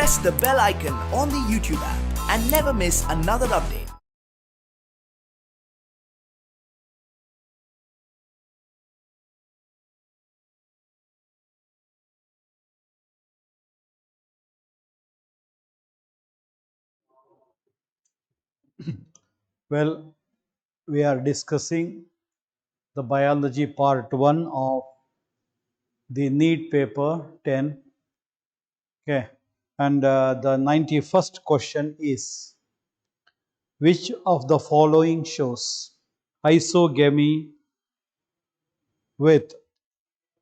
press the bell icon on the YouTube app and never miss another update. Well, we are discussing the biology part 1 of the NEET paper 10. Okay, and the 91st question is, which of the following shows isogamy with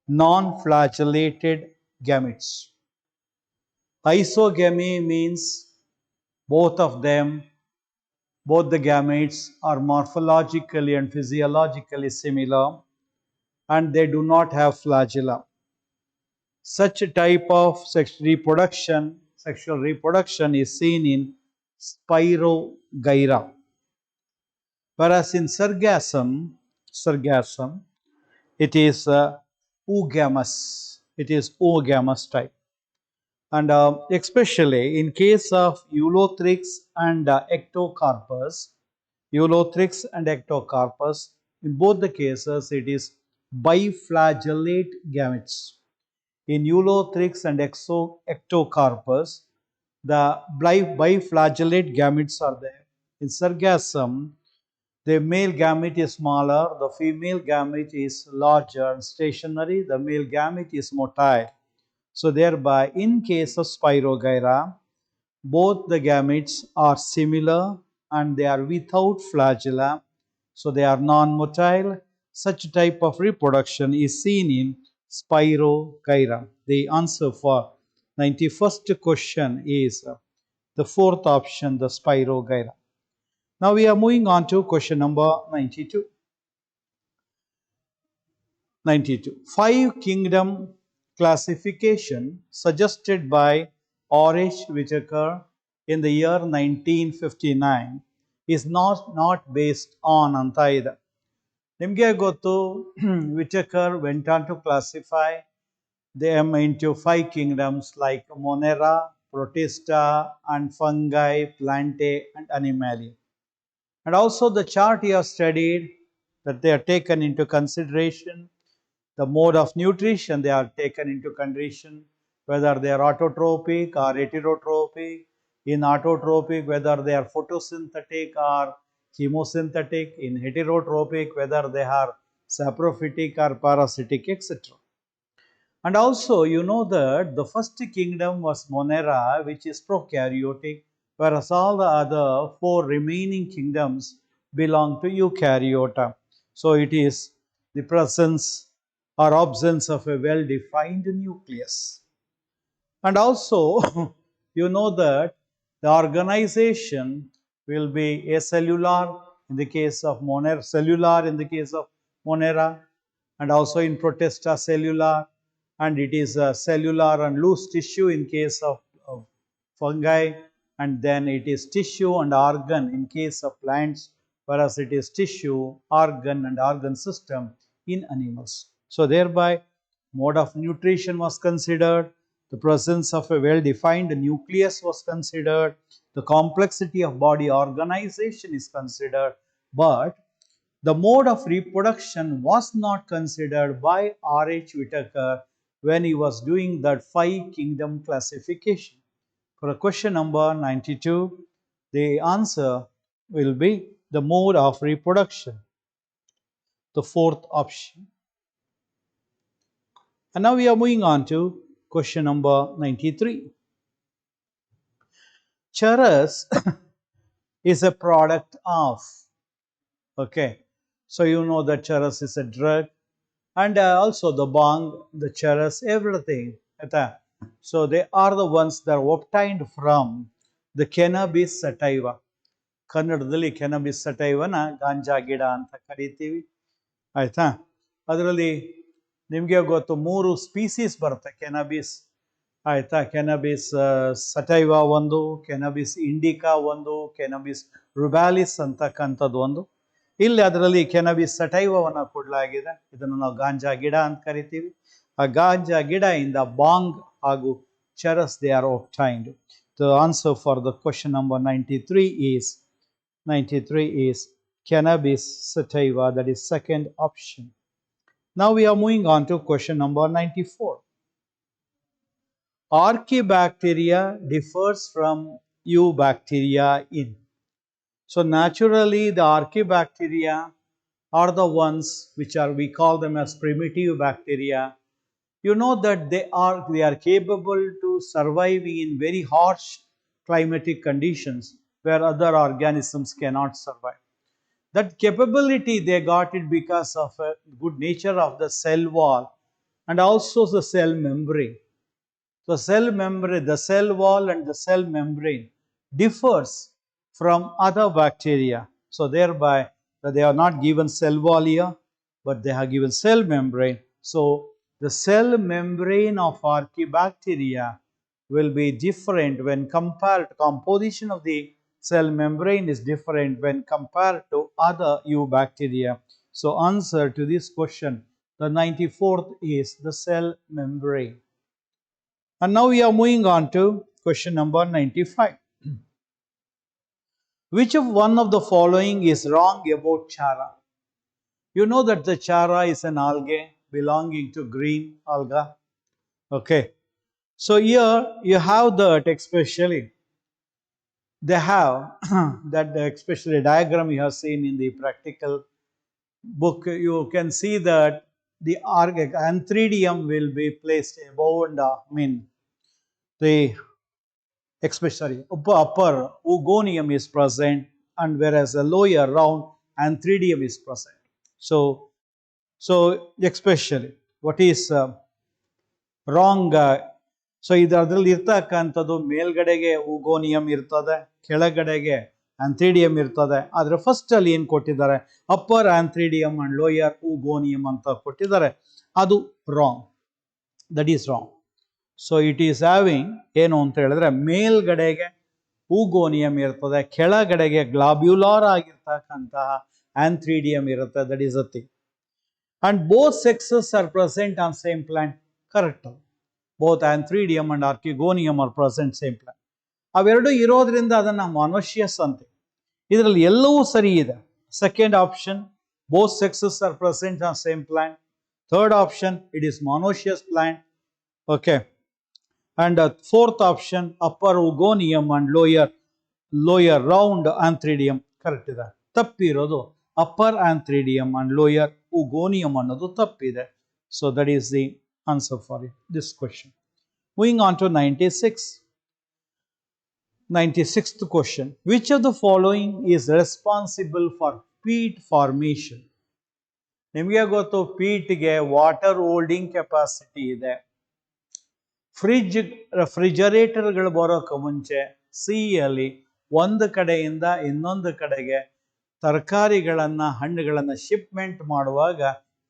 non-flagellated gametes? Isogamy means both of them, both the gametes are morphologically and physiologically similar and they do not have flagella. Such a type of sexual reproduction is seen in Spirogyra. Whereas in Sargassum, it is oogamous. It is oogamous type. And especially in case of Eulothrix and Ectocarpus, in both the cases it is biflagellate gametes. In Eulothrix and Ectocarpus, the biflagellate gametes are there. In Sargassum, the male gamete is smaller, the female gamete is larger and stationary, the male gamete is motile. So thereby, in case of Spirogyra, both the gametes are similar and they are without flagella, so they are non-motile. Such type of reproduction is seen in Spirogyra. The answer for 91st question is the fourth option, the Spirogyra. Now we are moving on to question number 92. 92. Five kingdom classification suggested by R.H. Whitaker in the year 1959 is not based on ಅಂತ ಇದೆ. ನಿಮಗೆ ಗೊತ್ತು Whitaker went on to classify them into five kingdoms like Monera, Protista, and fungi, plantae, and animalia. And also the chart he has studied that they are taken into consideration. The mode of nutrition they are taken into consideration, whether they are autotrophic or heterotrophic. In autotrophic, whether they are photosynthetic or chemosynthetic. In heterotrophic, whether they are saprophytic or parasitic, etc. And also, you know that the first kingdom was Monera, which is prokaryotic, whereas all the other four remaining kingdoms belong to eukaryota. So it is the presence or absence of a well-defined nucleus. And also, you know that the organization will be acellular in the case of Monera, cellular in the case of Monera, and also in Protista cellular, and it is cellular and loose tissue in case of fungi, and then it is tissue and organ in case of plants, whereas it is tissue, organ and organ system in animals. So thereby, mode of nutrition was considered, the presence of a well-defined nucleus was considered, the complexity of body organization is considered, but the mode of reproduction was not considered by R.H. Whitaker when he was doing that five kingdom classification. For question number 92, the answer will be the mode of reproduction, the fourth option. And now we are moving on to question number 93. Charas is a product of, okay, so you know that charas is a drug, and also the bang, the charas, everything. So they are the ones that are obtained from the cannabis sativa. ಕನ್ನಡದಲ್ಲಿ cannabis sativನ ಗಾಂಜಾ ಗಿಡ ಅಂತ ಕರಿತೀವಿ, ಆಯ್ತಾ. ಅದರಲ್ಲಿ ನಿಮಗೆ ಗೊತ್ತು ಮೂರು species ಬರುತ್ತೆ ಕೆನಬಿಸ್, ಆಯ್ತಾ. ಕೆನಬಿಸ್ ಸಟೈವಾ ಒಂದು, ಕೆನಬಿಸ್ ಇಂಡಿಕಾ ಒಂದು, ಕೆನಬಿಸ್ ರುಬ್ಯಾಲಿಸ್ ಅಂತಕ್ಕಂಥದ್ದು ಒಂದು. ಇಲ್ಲಿ ಅದರಲ್ಲಿ ಕೆನಬಿಸ್ ಸಟೈವವನ್ನು ಕೊಡಲಾಗಿದೆ, ಇದನ್ನು ನಾವು ಗಾಂಜಾ ಗಿಡ ಅಂತ ಕರಿತೀವಿ. ಆ ಗಾಂಜಾ ಗಿಡ ಇಂದ ಬಾಂಗ್ ಹಾಗೂ charas they are obtained. The answer for the question number 93 is cannabis sativa, that is second option. Now we are moving on to question number 94. Archaebacteria differs from eubacteria in. So naturally the archaebacteria are the ones which are, we call them as primitive bacteria. You know that they are capable to survive in very harsh climatic conditions where other organisms cannot survive. That capability they got it because of a good nature of the cell wall and also the cell membrane. The cell wall and the cell membrane differs from other bacteria. So thereby they are not given cell wall here, but they have given cell membrane. So the cell membrane of Archaebacteria will be different when compared. Composition of the cell membrane is different when compared to other eubacteria. So answer to this question, the 94th, is the cell membrane. And now we are moving on to question number 95. Which of one of the following is wrong about chara? You know that the chara is an algae belonging to green alga. Okay. So here you have that, especially they have that especially diagram you have seen in the practical book. You can see that the anthridium will be placed above and the especially upper oogonium is present, and whereas a lower round anthridium is present. So especially what is wrong, so ಇದರಲ್ಲಿ ಇರ್ತಕ್ಕಂಥದ್ದು ಮೇಲ್ಗಡೆಗೆ ಓಗೋನಿಯಂ ಇರ್ತದೆ, ಕೆಳಗಡೆಗೆ ಆಂಥ್ರಿಡಿಯಂ ಇರ್ತದೆ. ಆದರೆ first ಅಲ್ಲಿ ಏನು ಕೊಟ್ಟಿದ್ದಾರೆ, upper ಆಂಥ್ರಿಡಿಯಂ and lower ಓಗೋನಿಯಂ ಅಂತ ಕೊಟ್ಟಿದ್ದಾರೆ. ಅದು wrong, that is wrong. So it is having ಏನು ಅಂತ ಹೇಳಿದ್ರೆ ಮೇಲ್ಗಡೆಗೆ ಓಗೋನಿಯಂ ಇರ್ತದೆ, ಕೆಳಗಡೆಗೆ ಗ್ಲಾಬ್ಯುಲಾರ್ ಆಗಿರ್ತಕ್ಕಂತಹ ಆಂಥ್ರಿಡಿಯಂ ಇರುತ್ತೆ. That is a thing. And both sexes are present on same plant. Correct. Both antheridium and archegonium are present same plant. ಅವೆರಡು ಇರೋದ್ರಿಂದ ಅದನ್ನು ಮೊನೋಶಿಯಸ್ ಅಂತೆ. ಇದರಲ್ಲಿ ಎಲ್ಲವೂ ಸರಿ ಇದೆ. Second option, both sexes are present on same plant. Third option, it is monoecious plant. Okay. And fourth option, upper oogonium and lower round anthridium. Correct ಇದೆ. ತಪ್ಪಿರೋದು upper anthridium and lower oogonium ಅನ್ನೋದು ತಪ್ಪಿದೆ. So that is the answer for this question. Moving on to 96th question. Which of the following is responsible for peat formation? ನಿಮಗೆ ಗೊತ್ತು ಪೀಟ್ಗೆ water holding capacity ಇದೆ. ರೆಫ್ರಿಜರೇಟರ್ಗಳು ಬರೋಕ್ಕೆ ಮುಂಚೆ ಸಿಹಿಯಲ್ಲಿ ಒಂದು ಕಡೆಯಿಂದ ಇನ್ನೊಂದು ಕಡೆಗೆ ತರಕಾರಿಗಳನ್ನು, ಹಣ್ಣುಗಳನ್ನು ಶಿಪ್ಮೆಂಟ್ ಮಾಡುವಾಗ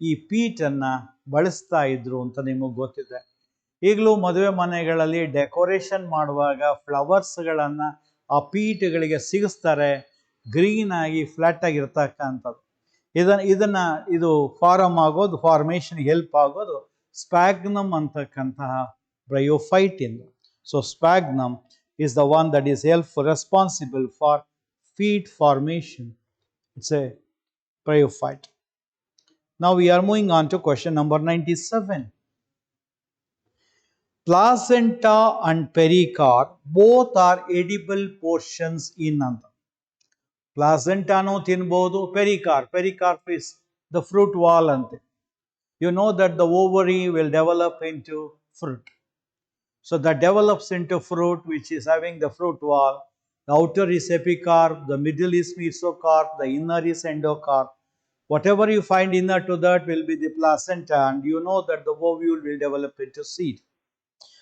ಈ ಪೀಟನ್ನು ಬಳಸ್ತಾ ಇದ್ರು ಅಂತ ನಿಮಗೆ ಗೊತ್ತಿದೆ. ಈಗಲೂ ಮದುವೆ ಮನೆಗಳಲ್ಲಿ ಡೆಕೋರೇಷನ್ ಮಾಡುವಾಗ ಫ್ಲವರ್ಸ್ಗಳನ್ನು ಆ ಪೀಟ್ಗಳಿಗೆ ಸಿಗಿಸ್ತಾರೆ, ಗ್ರೀನ್ ಆಗಿ ಫ್ಲಾಟ್ ಆಗಿರ್ತಕ್ಕಂಥದ್ದು. ಇದು ಫಾರ್ಮೇಷನ್ ಹೆಲ್ಪ್ ಆಗೋದು ಸ್ಪ್ಯಾಗ್ನಮ್ ಅಂತಕ್ಕಂತಹ bryophyte in them. So sphagnum is the one that is responsible for peat formation. It's a bryophyte. Now we are moving on to question number 97. Placenta and pericarp both are edible portions in anta. Placenta no tinbodu, pericarp is the fruit wall ante. You know that the ovary will develop into fruit. So that develops into fruit, which is having the fruit wall. The outer is epicarp, the middle is mesocarp, the inner is endocarp. Whatever you find inner to that will be the placenta, and you know that the ovule will develop into seed.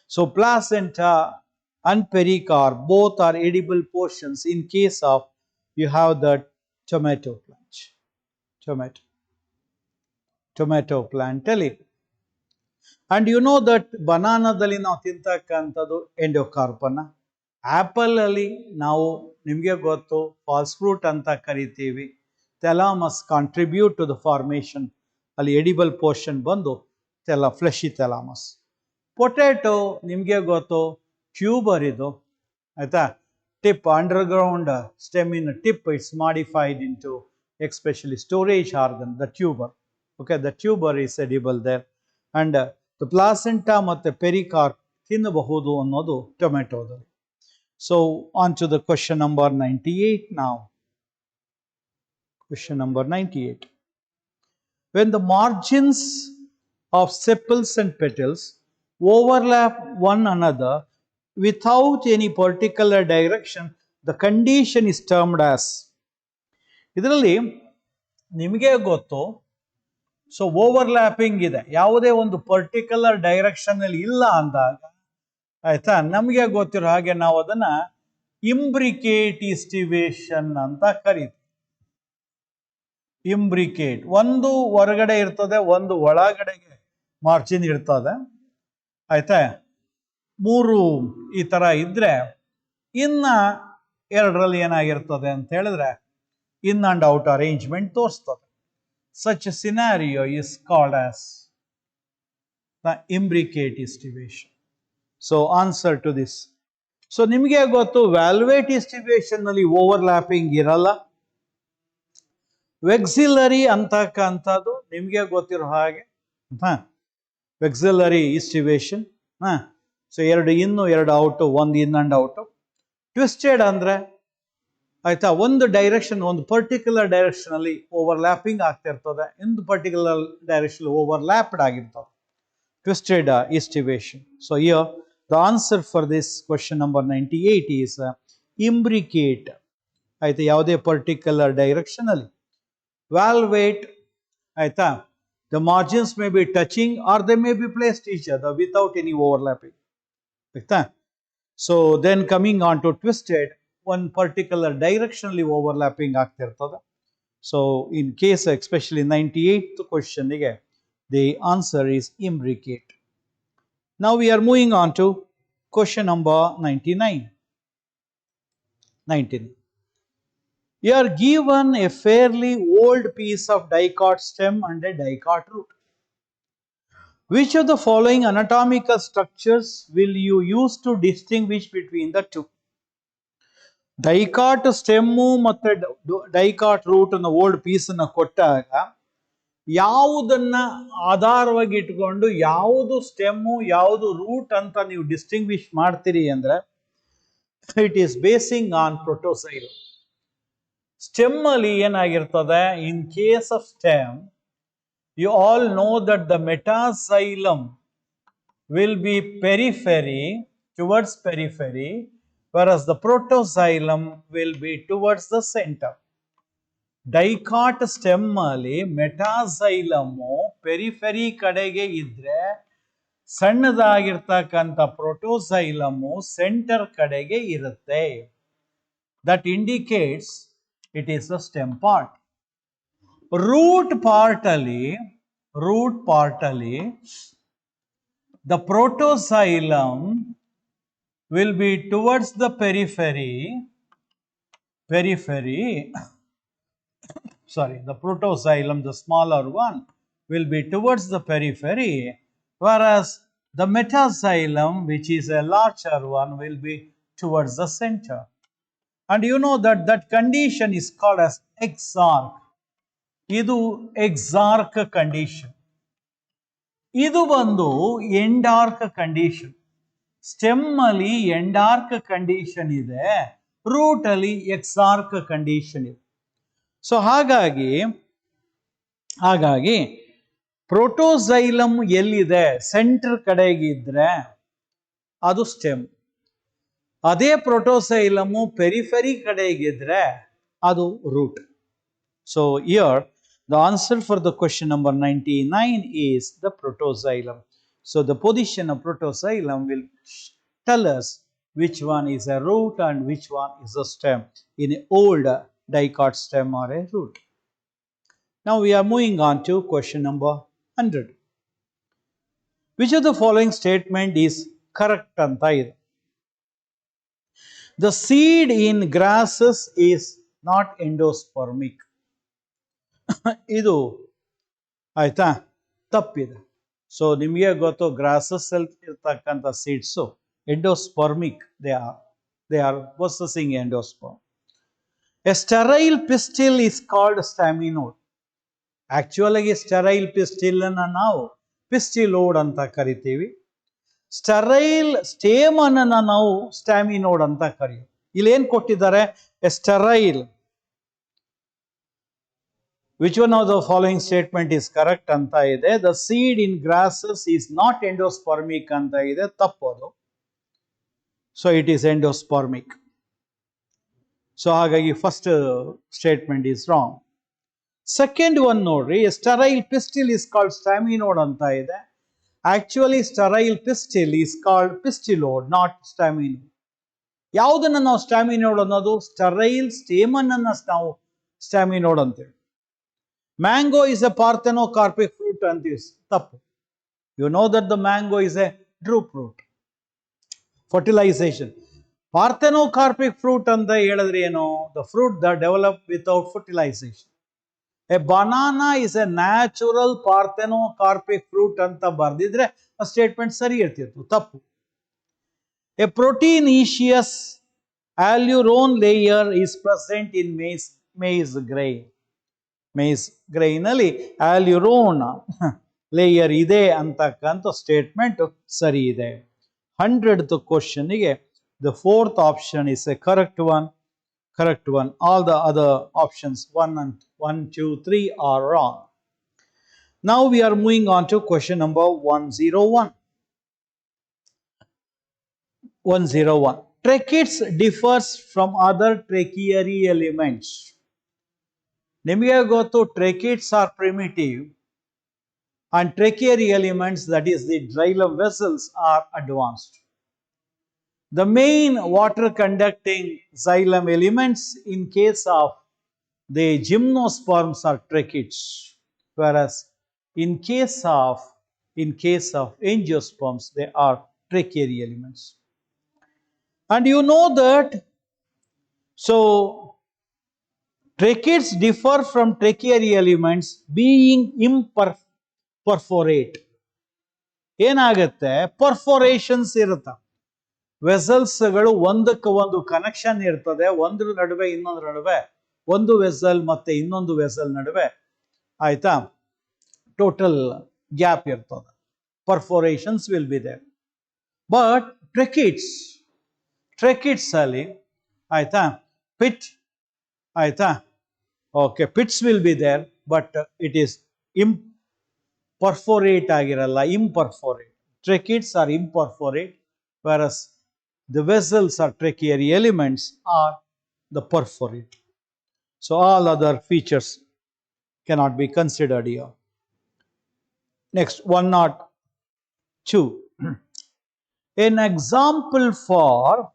So placenta and pericarp both are edible portions in case of you have the tomato plant. Tomato plant. Tell it. And you know that ಬನಾನಾದಲ್ಲಿ ನಾವು ತಿಂತಕ್ಕಂಥದ್ದು ಎಂಡೋಕಾರ್ಪನ್ನ. Apple ಅಲ್ಲಿ ನಾವು, ನಿಮಗೆ ಗೊತ್ತು, falls fruit ಅಂತ ಕರಿತೀವಿ. Thalamus contribute to the formation. ಅಲ್ಲಿ edible portion ಬಂದು fleshy thalamus. Potato ನಿಮಗೆ ಗೊತ್ತು, ಟ್ಯೂಬರ್ ಇದು ಆಯ್ತಾ. Tip underground stem in tip it's modified into especially storage organ the tuber. Okay, the tuber is edible there and the placenta ಮತ್ತು pericarp ತಿನ್ನಬಹುದು ಅನ್ನೋದು ಟೊಮೆಟೊದಲ್ಲಿ. So on to the question number 98 now. Question number 98. When the margins of sepals and petals overlap one another without any particular direction, the condition is termed as. ಇದರಲ್ಲಿ ನಿಮಗೆ ಗೊತ್ತು, so overlapping ಇದೆ, ಯಾವುದೇ ಒಂದು particular direction ಅಲ್ಲಿ ಇಲ್ಲ ಅಂದಾಗ ಆಯ್ತಾ, ನಮಗೆ ಗೊತ್ತಿರೋ ಹಾಗೆ ನಾವು ಅದನ್ನ ಇಂಬ್ರಿಕೇಟ್ ಈಸ್ಟಿವೇಶನ್ ಅಂತ ಕರೀತೀವಿ. ಇಂಬ್ರಿಕೇಟ್, ಒಂದು ಹೊರಗಡೆ ಇರ್ತದೆ, ಒಂದು ಒಳಗಡೆಗೆ ಮಾರ್ಜಿನ್ ಇರ್ತದೆ ಆಯ್ತಾ. ಮೂರು ಈ ತರ ಇದ್ರೆ ಇನ್ನ ಎರಡರಲ್ಲಿ ಏನಾಗಿರ್ತದೆ ಅಂತ ಹೇಳಿದ್ರೆ ಇನ್ ಅಂಡ್ ಔಟ್ ಅರೇಂಜ್ಮೆಂಟ್ ತೋರಿಸ್ತದೆ. Such scenario is called as the imbricate aestivation. So answer to this. So ನಿಮಗೆ ಗೊತ್ತು, ವ್ಯಾಲ್ವೇಟ್ ಈಸ್ಟಿವೇಶನ್ ನಲ್ಲಿ ಓವರ್ಲ್ಯಾಪಿಂಗ್ ಇರಲ್ಲ. ವೆಕ್ಸಿಲರಿ ಅಂತಕ್ಕಂಥದ್ದು ನಿಮಗೆ ಗೊತ್ತಿರೋ ಹಾಗೆ ವೆಕ್ಸಿಲರಿ ಈಸ್ಟಿವೇಶನ್. ಸೊ ಎರಡು ಇನ್ನು ಎರಡು ಔಟು, ಒಂದು ಇನ್ ಅಂಡ್ ಔಟು. ಟ್ವಿಸ್ಟೆಡ್ ಅಂದ್ರೆ ಆಯ್ತಾ, ಒಂದು ಡೈರೆಕ್ಷನ್, ಒಂದು ಪರ್ಟಿಕ್ಯುಲರ್ ಡೈರೆಕ್ಷನ್ ಅಲ್ಲಿ ಓವರ್ಲ್ಯಾಪಿಂಗ್ ಆಗ್ತಾ ಇರ್ತದೆ, ಒಂದು ಪರ್ಟಿಕ್ಯುಲರ್ ಡೈರೆಕ್ಷನ್ ಓವರ್ಲ್ಯಾಪ್ಡ್ ಆಗಿರ್ತದೆ, twisted aestivation. So here the answer for this question number 98 is imbricate ಆಯ್ತಾ, ಯಾವುದೇ ಪರ್ಟಿಕ್ಯುಲರ್ ಡೈರೆಕ್ಷನ್ ಅಲ್ಲಿ. Valvate ಆಯ್ತಾ, the margins may be touching or they may be placed each other without any overlapping ಆಯ್ತಾ. So then coming on to twisted, one particular directionally overlapping ಆಗ್ತಿರ್ತದೆ. So in case especially 98th question ಗೆ the answer is imbricate. Now we are moving on to question number 99. You are given a fairly old piece of dicot stem and a dicot root. Which of the following anatomical structures will you use to distinguish between the two? Dicot stem ಮತ್ತು dicot root ಅನ್ನು old piece ಅನ್ನು ಕೊಟ್ಟಾಗ ಯಾವುದನ್ನ ಆಧಾರವಾಗಿ ಇಟ್ಕೊಂಡು ಯಾವುದು stem ಯಾವುದು root ಅಂತ ನೀವು ಡಿಸ್ಟಿಂಗ್ವಿಶ್ ಮಾಡ್ತೀರಿ ಅಂದ್ರೆ it is basing on protoxylem. Stem ಅಲ್ಲಿ ಏನಾಗಿರ್ತದೆ, in case of stem you all know that the metaxylem will be periphery, towards periphery, whereas the protoxylem will be towards the center. Dicot stem ಅಲ್ಲಿ metaxylem periphery ಕಡೆಗೆ ಇದ್ರೆ ಸಣ್ಣದಾಗಿರ್ತಕ್ಕಂಥ ಪ್ರೋಟೋಸೈಲಮು centre ಕಡೆಗೆ ಇರುತ್ತೆ. That indicates it is the stem part. Root part ಅಲ್ಲಿ the protoxylem will be towards the periphery, sorry, the protoxylem, the smaller one, will be towards the periphery, whereas the metaxylem, which is a larger one, will be towards the center. And you know that that condition is called as exarch. Idu exarch condition. Idu bandu endarch condition. Stem ಅಲ್ಲಿ ಎಂಡಾರ್ಕ್ condition ಇದೆ, root ಅಲ್ಲಿ exarch condition ಇದೆ. So ಹಾಗಾಗಿ ಪ್ರೋಟೋಸೈಲಮ್ ಎಲ್ಲಿದೆ centre ಕಡೆಗೆ ಇದ್ರೆ ಅದು stem, ಅದೇ ಪ್ರೋಟೋಸೈಲಮು ಪೆರಿಫೆರಿ ಕಡೆಗಿದ್ರೆ ಅದು root. So here the answer for the question number 99 is the protoxylem. So the position of protoxylem will tell us which one is a root and which one is a stem in an old dicot stem or a root. Now we are moving on to question number 100. Which of the following statement is correct anta ide? The seed in grasses is not endospermic. Idu ಆಯ್ತಾ, ತಪ್ಪಿದೆ. So ನಿಮಗೆ ಗೊತ್ತು grasses ಅಲ್ಲಿ ಇರ್ತಕ್ಕಂಥ seeds Endospermic they are possessing endosperm. A sterile pistil is called staminode. Actual sterile pistil ಅನ್ನ ನಾವು ಪಿಸ್ಟಿಲೋಡ್ ಅಂತ ಕರಿತೀವಿ. ಸ್ಟೆರೈಲ್ ಸ್ಟೇಮ್ ಅನ್ನ ನಾವು ಸ್ಟಾಮಿನೋಡ್ ಅಂತ ಕರೀತೀವಿ. ಇಲ್ಲಿ ಏನ್ ಕೊಟ್ಟಿದ್ದಾರೆ, a sterile which one of the following statement is correct ಅಂತ ಇದೆ. The seed in grasses is not endospermic ಅಂತ ಇದೆ, ತಪ್ಪೋದು. So it is endospermic. So ಹಾಗಾಗಿ first statement is wrong. Second one ನೋಡ್ರಿ, sterile pistil is called staminode ಅಂತ ಇದೆ. Actually sterile pistil is called pistillode, not staminode. ಯಾವುದನ್ನ ನಾವು ಸ್ಟಾಮಿನೋಡ್ ಅನ್ನೋದು, ಸ್ಟೆರೈಲ್ ಸ್ಟೇಮನ್ ಅನ್ನ ನಾವು ಸ್ಟಾಮಿನೋಡ್ ಅಂತೇಳಿ. Mango is a parthenocarpic fruit ಅಂತೀವಿ, ತಪ್ಪು. You know that the mango is a drupe fruit. Fertilisation. Parthenocarpic fruit ಅಂತ ಹೇಳಿದ್ರೆ ಏನು, the fruit the develop without fertilisation. A banana is a natural parthenocarpic fruit ಅಂತ ಬರ್ದಿದ್ರೆ ಆ statement ಸರಿ ಇರ್ತಿತ್ತು, ತಪ್ಪು. A proteinaceous aleurone layer is present in maize grain. Maize grain ಅಲ್ಲಿ ಆಲ್ಯುರೋನ್ ಲೇಯರ್ ಇದೆ ಅಂತಕ್ಕಂಥ ಸ್ಟೇಟ್ಮೆಂಟ್ ಸರಿ ಇದೆ. 100th ಕ್ವಶನ್ಗೆ the fourth option is a correct one. Correct one. All the other options 1, 2, 3 are wrong. Now we are moving on to question number 101. 101. Tracheids differs from other tracheary elements. ನಿಮಗೆ ಗೊತ್ತು tracheids are primitive and tracheary elements, that is the xylem vessels, are advanced. The main water conducting xylem elements in case of the gymnosperms are tracheids, whereas in case of angiosperms they are tracheary elements. And you know that, so tracheids differ from tracheary elements being imperforate. ಏನಾಗುತ್ತೆ, ಪರ್ಫೋರೇಷನ್ಸ್ ಇರುತ್ತೆ. ವೆಸಲ್ಸ್ಗಳು ಒಂದಕ್ಕೆ ಒಂದು connection ಇರ್ತದೆ, ಒಂದ್ರ ನಡುವೆ ಇನ್ನೊಂದ್ರ ನಡುವೆ, ಒಂದು vessel ಮತ್ತೆ ಇನ್ನೊಂದು ವೆಸಲ್ ನಡುವೆ, ಆಯ್ತಾ, ಟೋಟಲ್ ಗ್ಯಾಪ್ ಇರ್ತದೆ. Perforations will be there. But tracheids ಅಲ್ಲಿ ಆಯ್ತಾ, ಪಿಟ್ ಆಯ್ತಾ, okay, pits will be there, but it is perforate ಆಗಿರಲ್ಲ, imperforate. Tracheids are imperforate, whereas the vessels or tracheary elements are the perforate. So all other features cannot be considered here. Next, 102. An example for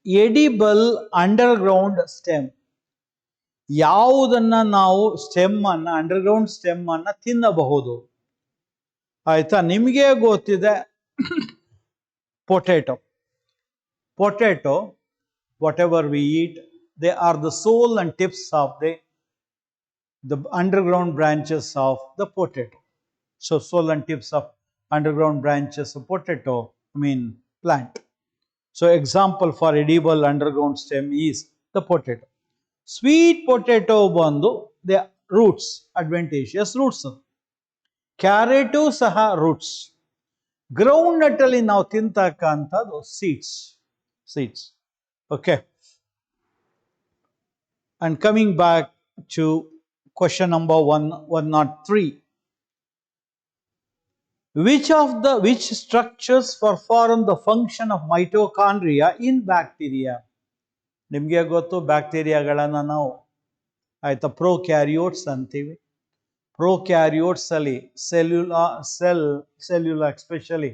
edible underground stem. ಯಾವುದನ್ನ ನಾವು stem ಅನ್ನ, underground stem ಅನ್ನ ತಿನ್ನಬಹುದು, ಆಯ್ತಾ. ನಿಮಗೆ ಗೊತ್ತಿದೆ Potato, whatever we eat, they are the sole and tips of the underground branches of the potato. So sole and tips of underground branches of potato mean plant. So example for edible underground stem is the potato. Sweet potato bandu, the roots, adventitious roots. Carrot saha roots. Groundnut ಅಲ್ಲಿ ನಾವು ತಿಂತಕ್ಕಂಥದ್ದು seeds. Okay. And coming back to question number 103. Which structures perform the function of mitochondria in bacteria? ನಿಮಗೆ ಗೊತ್ತು, ಬ್ಯಾಕ್ಟೀರಿಯಾಗಳನ್ನ ನಾವು ಆಯ್ತಾ prokaryotes ಅಂತೀವಿ. Prokaryotes ಅಲ್ಲಿ cellular especially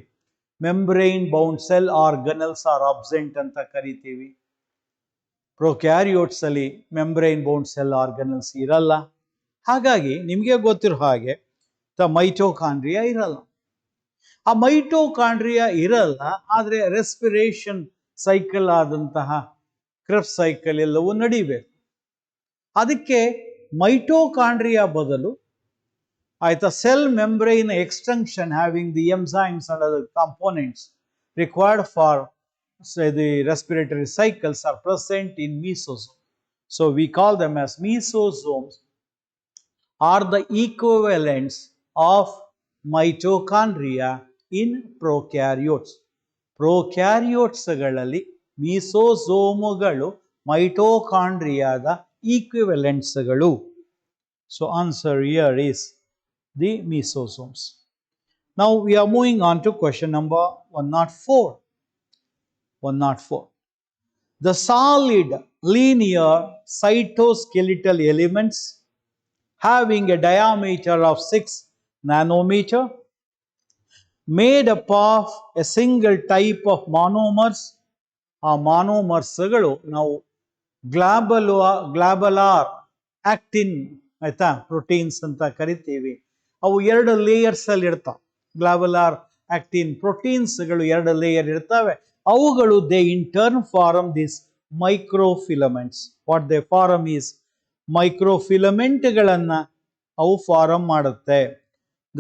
membrane bound cell organelles are absent ಅಂತ ಕರಿತೀವಿ. ಪ್ರೊಕ್ಯಾರಿಯೋಟ್ಸ್ ಅಲ್ಲಿ ಮೆಂಬ್ರೈನ್ ಬೌಂಡ್ ಸೆಲ್ ಆರ್ಗನಲ್ಸ್ ಇರಲ್ಲ. ಹಾಗಾಗಿ ನಿಮಗೆ ಗೊತ್ತಿರೋ ಹಾಗೆ ಮೈಟೋಕಾಂಡ್ರಿಯಾ ಇರಲ್ಲ. ಆ ಮೈಟೋಕಾಂಡ್ರಿಯಾ ಇರಲ್ಲ, ಆದರೆ ರೆಸ್ಪಿರೇಷನ್ ಸೈಕಲ್ ಆದಂತಹ ಕ್ರೆಬ್ಸ್ ಸೈಕಲ್ ಎಲ್ಲವೂ ನಡಿಬೇಕು. ಅದಕ್ಕೆ ಮೈಟೋಕಾಂಡ್ರಿಯಾ ಬದಲು ಆಯ್ತಾ cell membrane extension having the enzymes and other components required for, say, the respiratory cycles are present in mesosome. So we call them as mesosomes are the equivalents of mitochondria in prokaryotes. ಪ್ರೊಕ್ಯಾರಿಯೋಟ್ಸ್ಗಳಲ್ಲಿ ಮೀಸೋಸೋಮುಗಳು ಮೈಟೋಕಾಂಡ್ರಿಯಾದ ಈಕ್ವಿವೆಲೆಂಟ್ಸ್ಗಳು. So answer here is the mesosomes. Now we are moving on to question number 104. 104. The solid linear cytoskeletal elements having a diameter of 6 nanometer made up of a single type of monomers. ಆ ಮಾನೋಮರ್ಸ್ಗಳು ನಾವು ಗ್ಲಾಬಲಾರ್ actin ಆಯ್ತಾ proteins ಅಂತ ಕರಿತೀವಿ. ಅವು ಎರಡು layers ಅಲ್ಲಿ ಇರ್ತಾವೆ. ಗ್ಲಾಬಲಾರ್ actin ಪ್ರೋಟೀನ್ಸ್ಗಳು ಎರಡು ಲೇಯರ್ ಇರ್ತವೆ. ಅವುಗಳು they in turn form this microfilaments. What they form is ಮೈಕ್ರೋಫಿಲಮೆಂಟ್ಗಳನ್ನ ಅವು ಫಾರ್ಮ್ ಮಾಡುತ್ತೆ.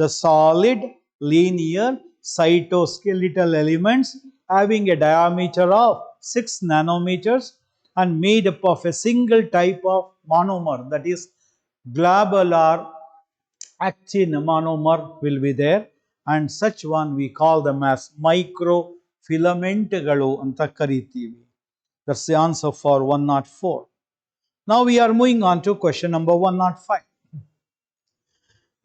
The solid linear cytoskeletal elements having a diameter of 6 nanometers and made up of a single type of monomer, that is globular actin monomer will be there, and such one we call them as microfilamentgalu anta karitivi. That's the answer for 104. Now we are moving on to question number 105.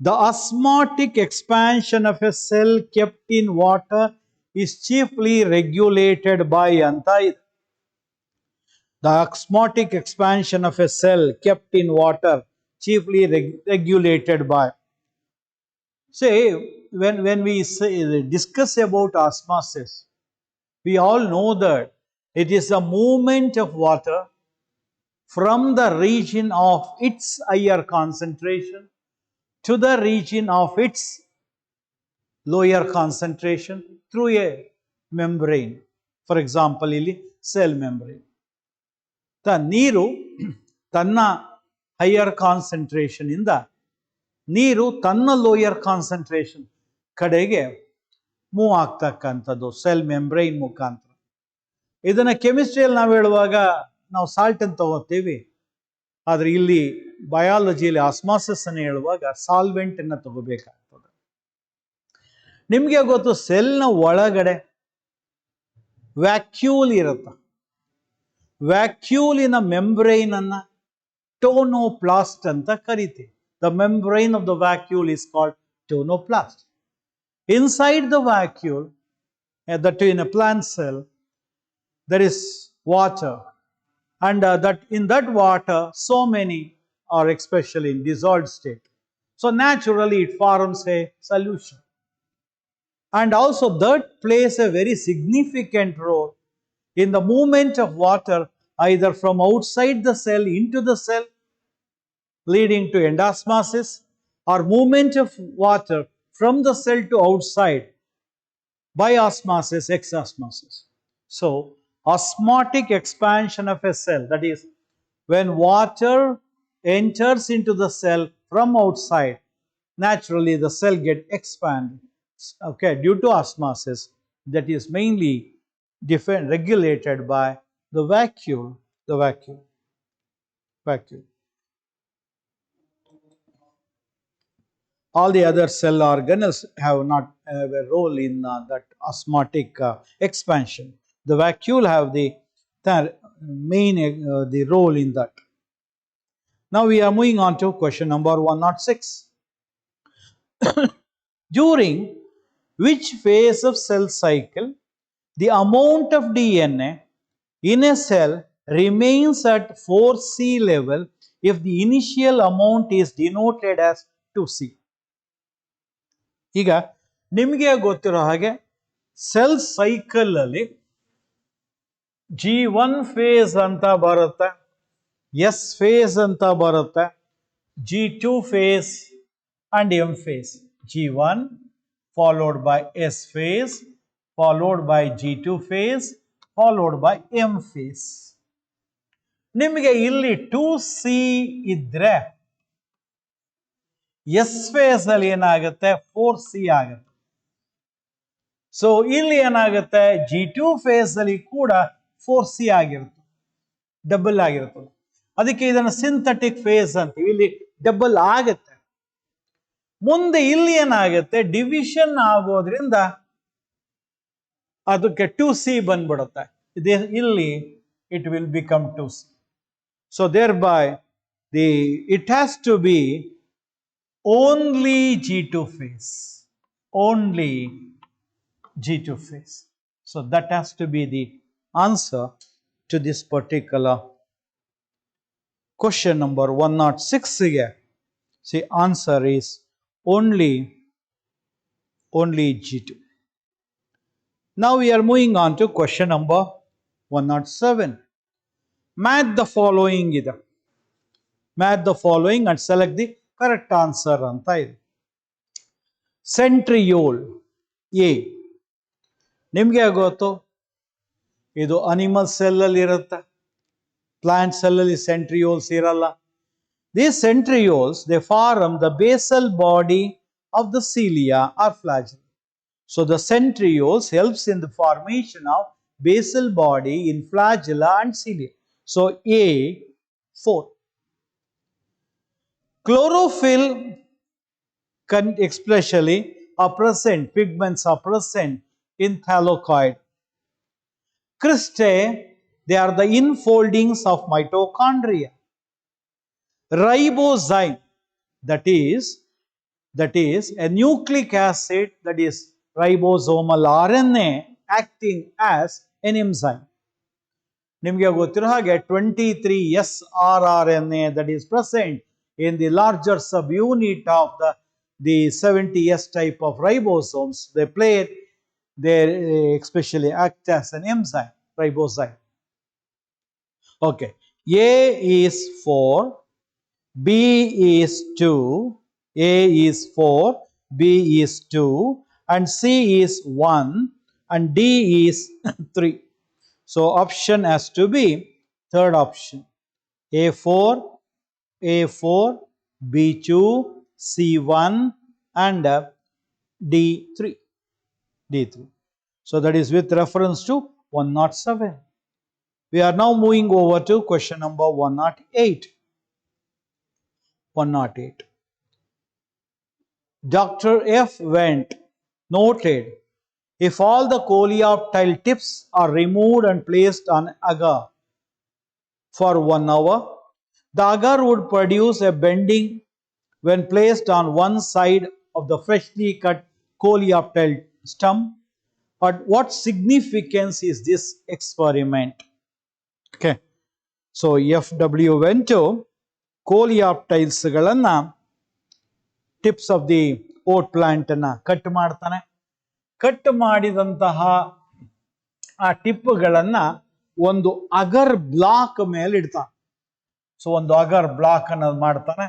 The osmotic expansion of a cell kept in water is chiefly regulated by anta ide. The osmotic expansion of a cell kept in water chiefly regulated by. Say, when we discuss about osmosis, we all know that it is the movement of water from the region of its higher concentration to the region of its lower concentration through a membrane. For example, ಇಲ್ಲಿ cell membrane. ನೀರು ತನ್ನ higher concentration ಇಂದ ನೀರು ತನ್ನ lower concentration ಕಡೆಗೆ move ಆಗ್ತಕ್ಕಂಥದ್ದು cell membrane ಮುಖಾಂತರ. ಇದನ್ನ ಕೆಮಿಸ್ಟ್ರಿಯಲ್ಲಿ ನಾವು ಹೇಳುವಾಗ ನಾವು ಸಾಲ್ಟ್ ಅಂತ ತಗೋತೀವಿ, ಆದ್ರೆ ಇಲ್ಲಿ ಬಯಾಲಜಿಯಲ್ಲಿ ಆಸ್ಮಾಸಿಸ್ ಅನ್ನು ಹೇಳುವಾಗ ಸಾಲ್ವೆಂಟ್ ಅನ್ನ ತಗೋಬೇಕಾಗ್ತದೆ. ನಿಮ್ಗೆ ಗೊತ್ತು, ಸೆಲ್ನ ಒಳಗಡೆ ವ್ಯಾಕ್ಯೂಲ್ ಇರುತ್ತೆ. ವ್ಯಾಕ್ಯೂಲಿನ ಮೆಂಬ್ರೈನ್ ಅನ್ನ ಟೋನೋಪ್ಲಾಸ್ಟ್ ಅಂತ ಕರಿತೀವಿ. The membrane of the vacuole is called tonoplast. Inside the vacuole, that in a plant cell, there is water, and that in that water, so many are especially in dissolved state. So naturally, it forms a solution, and also that plays a very significant role in the movement of water either from outside the cell into the cell, leading to endosmosis, or movement of water from the cell to outside by osmosis, exosmosis. So, osmotic expansion of a cell, that is, when water enters into the cell from outside, naturally the cell gets expanded, okay, due to osmosis, that is mainly regulated by the vacuole. All the other cell organelles have not have a role in that osmotic expansion. The vacuole have the main the role in that. Now we are moving on to question number 106. During which phase of cell cycle the amount of DNA in a cell remains at 4C level if the initial amount is denoted as 2C? ಈಗ ನಿಮಗೆ ಗೊತ್ತಿರೋ ಹಾಗೆ cell cycle ಅಲ್ಲಿ G1 face ಅಂತ ಬರುತ್ತೆ, S face ಅಂತ ಬರುತ್ತೆ, G2 phase and M phase. G1 followed by S phase, followed by G2 phase, followed by M phase. ನಿಮಗೆ ಇಲ್ಲಿ 2C ಇದ್ರೆ S phase ಅಲ್ಲಿ ಏನಾಗುತ್ತೆ, 4C ಆಗುತ್ತೆ. ಸೊ ಇಲ್ಲಿ ಏನಾಗುತ್ತೆ G2 ಫೇಸ್ ಅಲ್ಲಿ ಕೂಡ 4C ಆಗಿರುತ್ತೆ, ಡಬಲ್ ಆಗಿರ್ತದೆ. ಅದಕ್ಕೆ ಇದನ್ನು ಸಿಂಥೆಟಿಕ್ ಫೇಸ್ ಅಂತೀವಿ. ಇಲ್ಲಿ ಡಬಲ್ ಆಗುತ್ತೆ. ಮುಂದೆ ಇಲ್ಲಿ ಏನಾಗುತ್ತೆ, ಡಿವಿಷನ್ ಆಗೋದ್ರಿಂದ ಅದಕ್ಕೆ 2C ಬಂದ್ಬಿಡುತ್ತೆ. ಇಲ್ಲಿ it will become 2C. So thereby it has to be only G2 phase. Only G2 phase. So that has to be the answer to this particular question number 106 here. See, answer is only G2. Now we are moving on to question number 107. Match the following ida. Match the following and select the correct answer anta ide. Centriole A. ನಿಮಗೆ ಗೊತ್ತು, ಇದು animal cell ಅಲ್ಲಿ ಇರುತ್ತೆ, plant cell ಅಲ್ಲಿ centrioles ಇರಲ್ಲ. These centrioles, they form the basal body of the cilia or flagella. So the centrioles helps in the formation of basal body in flagella and cilia. So A 4. Chlorophyll especially are present, pigments are present in thylakoid. Cristae, they are the infoldings of mitochondria. Ribozyme, that is a nucleic acid, that is ribosomal RNA acting as an enzyme. ನಿಮಗೆ ಗೊತ್ತಿರೋ ಹಾಗೆ 23S rRNA that is present in the larger subunit of the 70S type of ribosomes. They especially act as an enzyme, ribozyme. Okay, A is 4, B is 2, A is 4, B is 2, and C is 1, and D is 3. So option has to be third option. A4, B2, C1, and D3. So that is with reference to 107. We are now moving over to question number 108. 108. Dr. F. Wendt noted, if all the coleoptile tips are removed and placed on agar for 1 hour, the agar would produce a bending when placed on one side of the freshly cut coleoptile stem. But what significance is this experiment? Okay, so F.W. Wendt coleoptiles ಗಳನ್ನ tips of the vote plant ಅನ್ನ cut ಮಾಡ್ತಾನೆ. Cut ಮಾಡಿದಂತಹ ಆ ಟಿಪ್ಗಳನ್ನ ಒಂದು ಅಗರ್ block ಮೇಲೆ ಇಡ್ತಾನೆ. So ಒಂದು ಅಗರ್ block ಅನ್ನೋದು ಮಾಡ್ತಾನೆ.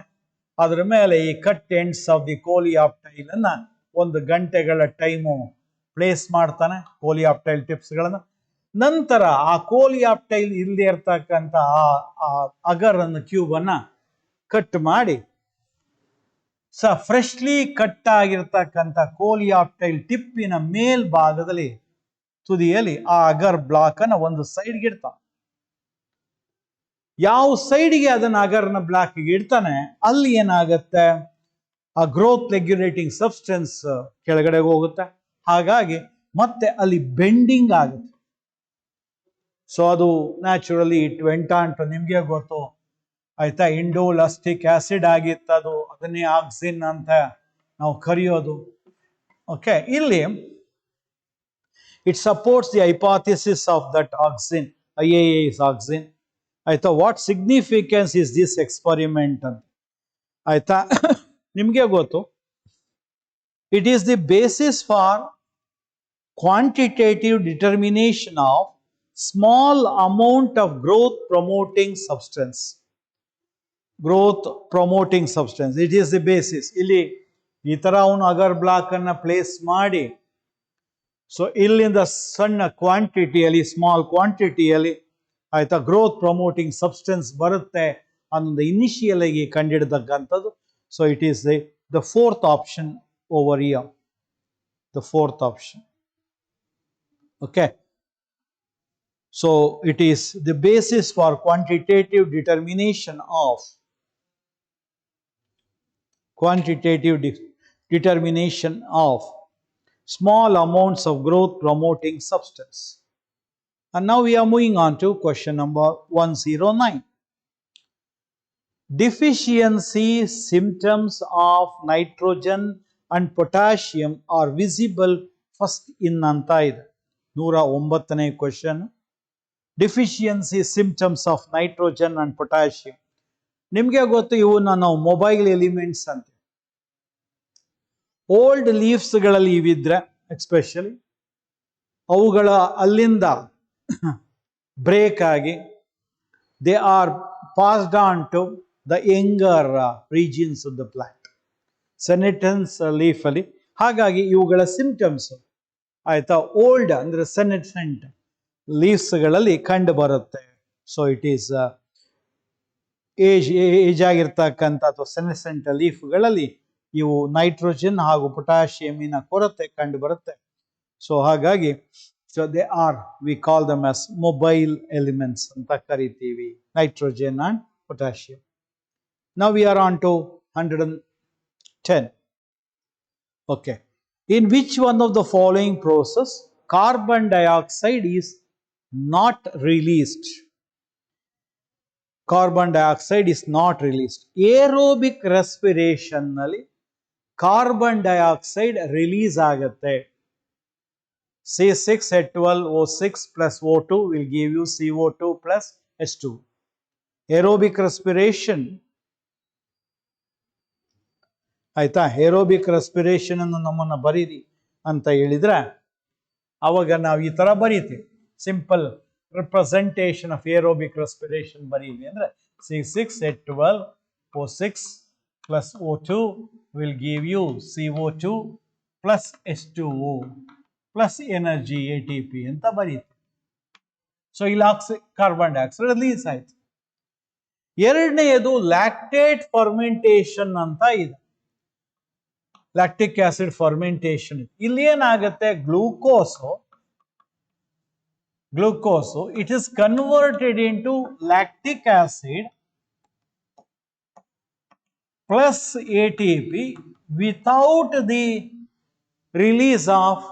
ಅದ್ರ ಮೇಲೆ ಈ ಕಟ್ ಎಂಡ್ಸ್ ಆಫ್ ದಿ ಕೋಲಿಯಾಪ್ಟೈಲ್ ಅನ್ನ 1 ಗಂಟೆಗಳ ಟೈಮು ಪ್ಲೇಸ್ ಮಾಡ್ತಾನೆ, ಕೋಲಿಯಾಪ್ಟೈಲ್ ಟಿಪ್ಸ್ಗಳನ್ನ. ನಂತರ ಆ ಕೋಲಿಯಾಪ್ಟೈಲ್ ಇಲ್ಲದೆ ಇರ್ತಕ್ಕಂಥ ಆ ಅಗರ್ ಅನ್ನು ಕ್ಯೂಬ್ ಅನ್ನ ಕಟ್ ಮಾಡಿ ಫ್ರೆಶ್ಲಿ ಕಟ್ ಆಗಿರ್ತಕ್ಕಂಥ ಕೋಲಿಯಾಪ್ಟೈಲ್ ಟಿಪ್ಪಿನ ಮೇಲ್ಭಾಗದಲ್ಲಿ ತುದಿಯಲ್ಲಿ ಆ ಅಗರ್ ಬ್ಲಾಕ್ ಅನ್ನ ಒಂದು ಸೈಡ್ಗೆ ಇಡ್ತಾನೆ. ಯಾವ ಸೈಡ್ಗೆ ಅದನ್ನ ಅಗರ್ನ ಬ್ಲಾಕ್ ಇಡ್ತಾನೆ ಅಲ್ಲಿ ಏನಾಗತ್ತೆ, ಆ ಗ್ರೋತ್ ರೆಗ್ಯುಲೇಟಿಂಗ್ ಸಬ್ಸ್ಟೆನ್ಸ್ ಕೆಳಗಡೆ ಹೋಗುತ್ತೆ. ಹಾಗಾಗಿ ಮತ್ತೆ ಅಲ್ಲಿ ಬೆಂಡಿಂಗ್ ಆಗುತ್ತೆ. ಸೊ ಅದು naturally it went on to, ನಿಮ್ಗೆ ಗೊತ್ತು ಆಯ್ತಾ, ಇಂಡೋಲಸ್ಟಿಕ್ ಆಸಿಡ್ ಆಗಿತ್ತು ಅದು, ಅದನ್ನೇ ಆಕ್ಸಿನ್ ಅಂತ ನಾವು ಕರೆಯೋದು. ಓಕೆ, ಇಲ್ಲಿ it supports the hypothesis of that auxin, IAA is auxin. ಆಯ್ತಾ, what significance is this experiment ಅಂತ. ಆಯ್ತಾ, ನಿಮ್ಗೆ ಗೊತ್ತು, it is the basis for quantitative determination of small amount of growth promoting substance. Growth promoting substance, it is the basis. ಇಲ್ಲಿ ಈ ತರ ಅವನು ಅಗರ್ block ಅನ್ನ ಪ್ಲೇಸ್ ಮಾಡಿ, ಸೊ ಇಲ್ಲಿಂದ ಸಣ್ಣ ಕ್ವಾಂಟಿಟಿಯಲ್ಲಿ, ಸ್ಮಾಲ್ ಕ್ವಾಂಟಿಟಿಯಲ್ಲಿ ಆಯ್ತಾ ಗ್ರೋತ್ ಪ್ರಮೋಟಿಂಗ್ ಸಬ್ಸ್ಟೆನ್ಸ್ ಬರುತ್ತೆ ಅನ್ನೋದು ಇನಿಷಿಯಲ್ ಆಗಿ ಕಂಡಿಡ್ತಕ್ಕಂಥದ್ದು. So it is the fourth option over here, the fourth option. Okay. So it is the basis for quantitative determination of small amounts of growth promoting substance. And now we are moving on to question number 109. Deficiency symptoms of nitrogen and potassium are visible first in ಅಂತ ಇದೆ 109ನೇ question. Deficiency symptoms of nitrogen and potassium. ನಿಮಗೆ ಗೊತ್ತು, ಇವನ್ನ ನಾವು mobile elements ಅಂತ. Old ಲೀವ್ಸ್ಗಳಲ್ಲಿ ಇವಿದ್ರೆ ಎಕ್ಸ್ಪೆಷಲಿ ಅವುಗಳ ಅಲ್ಲಿಂದ ಬ್ರೇಕ್ ಆಗಿ they are passed on to the younger regions of the plant, senescence leaf ಅಲ್ಲಿ. ಹಾಗಾಗಿ ಇವುಗಳ ಸಿಂಪ್ಟಮ್ಸ್ ಆಯ್ತಾ ಓಲ್ಡ್ ಅಂದ್ರೆ ಸೆನೆಟೆಂಟ್ ಲೀವ್ಸ್ಗಳಲ್ಲಿ ಕಂಡು ಬರುತ್ತೆ. ಸೊ ಇಟ್ ಈಸ್ ಏಜ್ ಆಗಿರ್ತಕ್ಕಂಥ ಅಥವಾ ಸೆನೆಸೆಂಟ್ ಲೀಫ್ಗಳಲ್ಲಿ ಇವು ನೈಟ್ರೋಜನ್ ಹಾಗೂ ಪೊಟ್ಯಾಷಿಯಮಿನ ಕೊರತೆ ಕಂಡು ಬರುತ್ತೆ. ಸೊ ಹಾಗಾಗಿ so they are, we call them as mobile elements ಅಂತ ಕರಿತೀವಿ, nitrogen and potassium. Now we are on to 110. Okay. In which one of the following process carbon dioxide is not released? Carbon dioxide is not released. Aerobic respiration nalli carbon dioxide release ಆಗುತ್ತೆ. C6H12O6 plus O2 will give you CO2 plus H2. Aerobic respiration ಆಯ್ತಾ, aerobic respiration ಅನ್ನು ನಮ್ಮನ್ನು ಬರೀರಿ ಅಂತ ಹೇಳಿದ್ರೆ ಅವಾಗ ನಾವು ಈ ತರ ಬರೀತೀವಿ. Simple representation of aerobic respiration ಬರೀವಿ ಅಂದ್ರೆ C6H12O6 plus O2 will give you CO2 plus H2O plus energy ATP ಅಂತ ಬರೀತೀವಿ. ಸೊ ಇಲ್ಲಿ ಕಾರ್ಬನ್ ಡೈಆಕ್ಸೈಡ್ ರಿಲೀಸ್ ಆಯ್ತು. ಎರಡನೆಯದು ಲ್ಯಾಕ್ಟೇಟ್ ಫರ್ಮೆಂಟೇಷನ್ ಅಂತ ಇದೆ. Lactic acid fermentation. ಇಲ್ಲಿ ಏನಾಗುತ್ತೆ, glucose it is converted into lactic acid plus ATP without the release of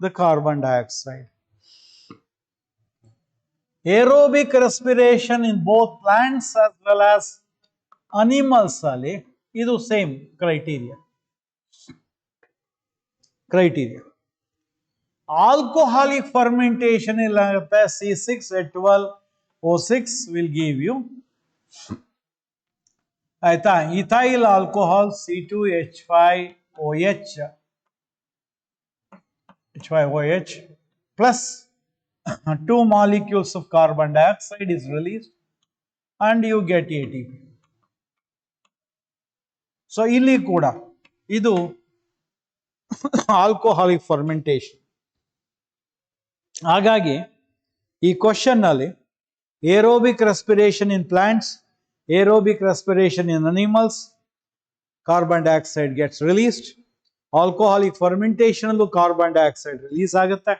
the carbon dioxide. Aerobic respiration in both plants as well as animals ಅಲ್ಲಿ ಇದು same criteria. Alcoholic fermentation ಇಲ್ಲಾಗುತ್ತೆ. C6H12O6 will give you ಆಯ್ತಾ ethyl alcohol C2H5OH plus 2 molecules of carbon dioxide is released and you get ATP. So ಇಲ್ಲಿ ಕೂಡ ಇದು alcoholic fermentation. ಹಾಗಾಗಿ ಈ question ಅಲ್ಲಿ ಏರೋಬಿಕ್ ರೆಸ್ಪಿರೇಷನ್ ಇನ್ ಪ್ಲಾಂಟ್ಸ್, ಏರೋಬಿಕ್ ರೆಸ್ಪಿರೇಷನ್ ಇನ್ animals, carbon dioxide gets released. Alcoholic fermentation ಅಲ್ಲೂ carbon dioxide release ಆಗುತ್ತೆ.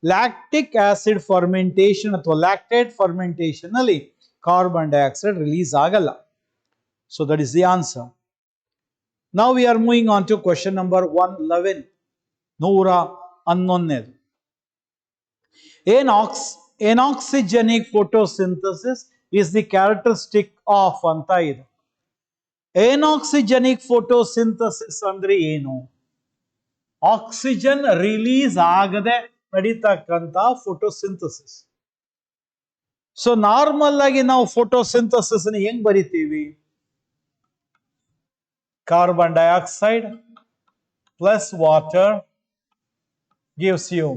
Lactic acid fermentation ಅಥವಾ lactate fermentation ಅಲ್ಲಿ ಕಾರ್ಬನ್ ಡೈಆಕ್ಸೈಡ್ ರಿಲೀಸ್ ಆಗಲ್ಲ. So that is the answer. Now we are moving on to question number 111. 111. Anoxygenic photosynthesis is the characteristic of ಅಂತ ಇದೆ. Anoxygenic photosynthesis ಅಂದ್ರೆ ಏನು? Oxygen release ಆಗದೆ ನಡೀತಕ್ಕಂತ photosynthesis. So normal ಆಗಿ ನಾವು photosynthesis ಹೆಂಗ್ ಬರಿತೀವಿ? Carbon dioxide plus water gives you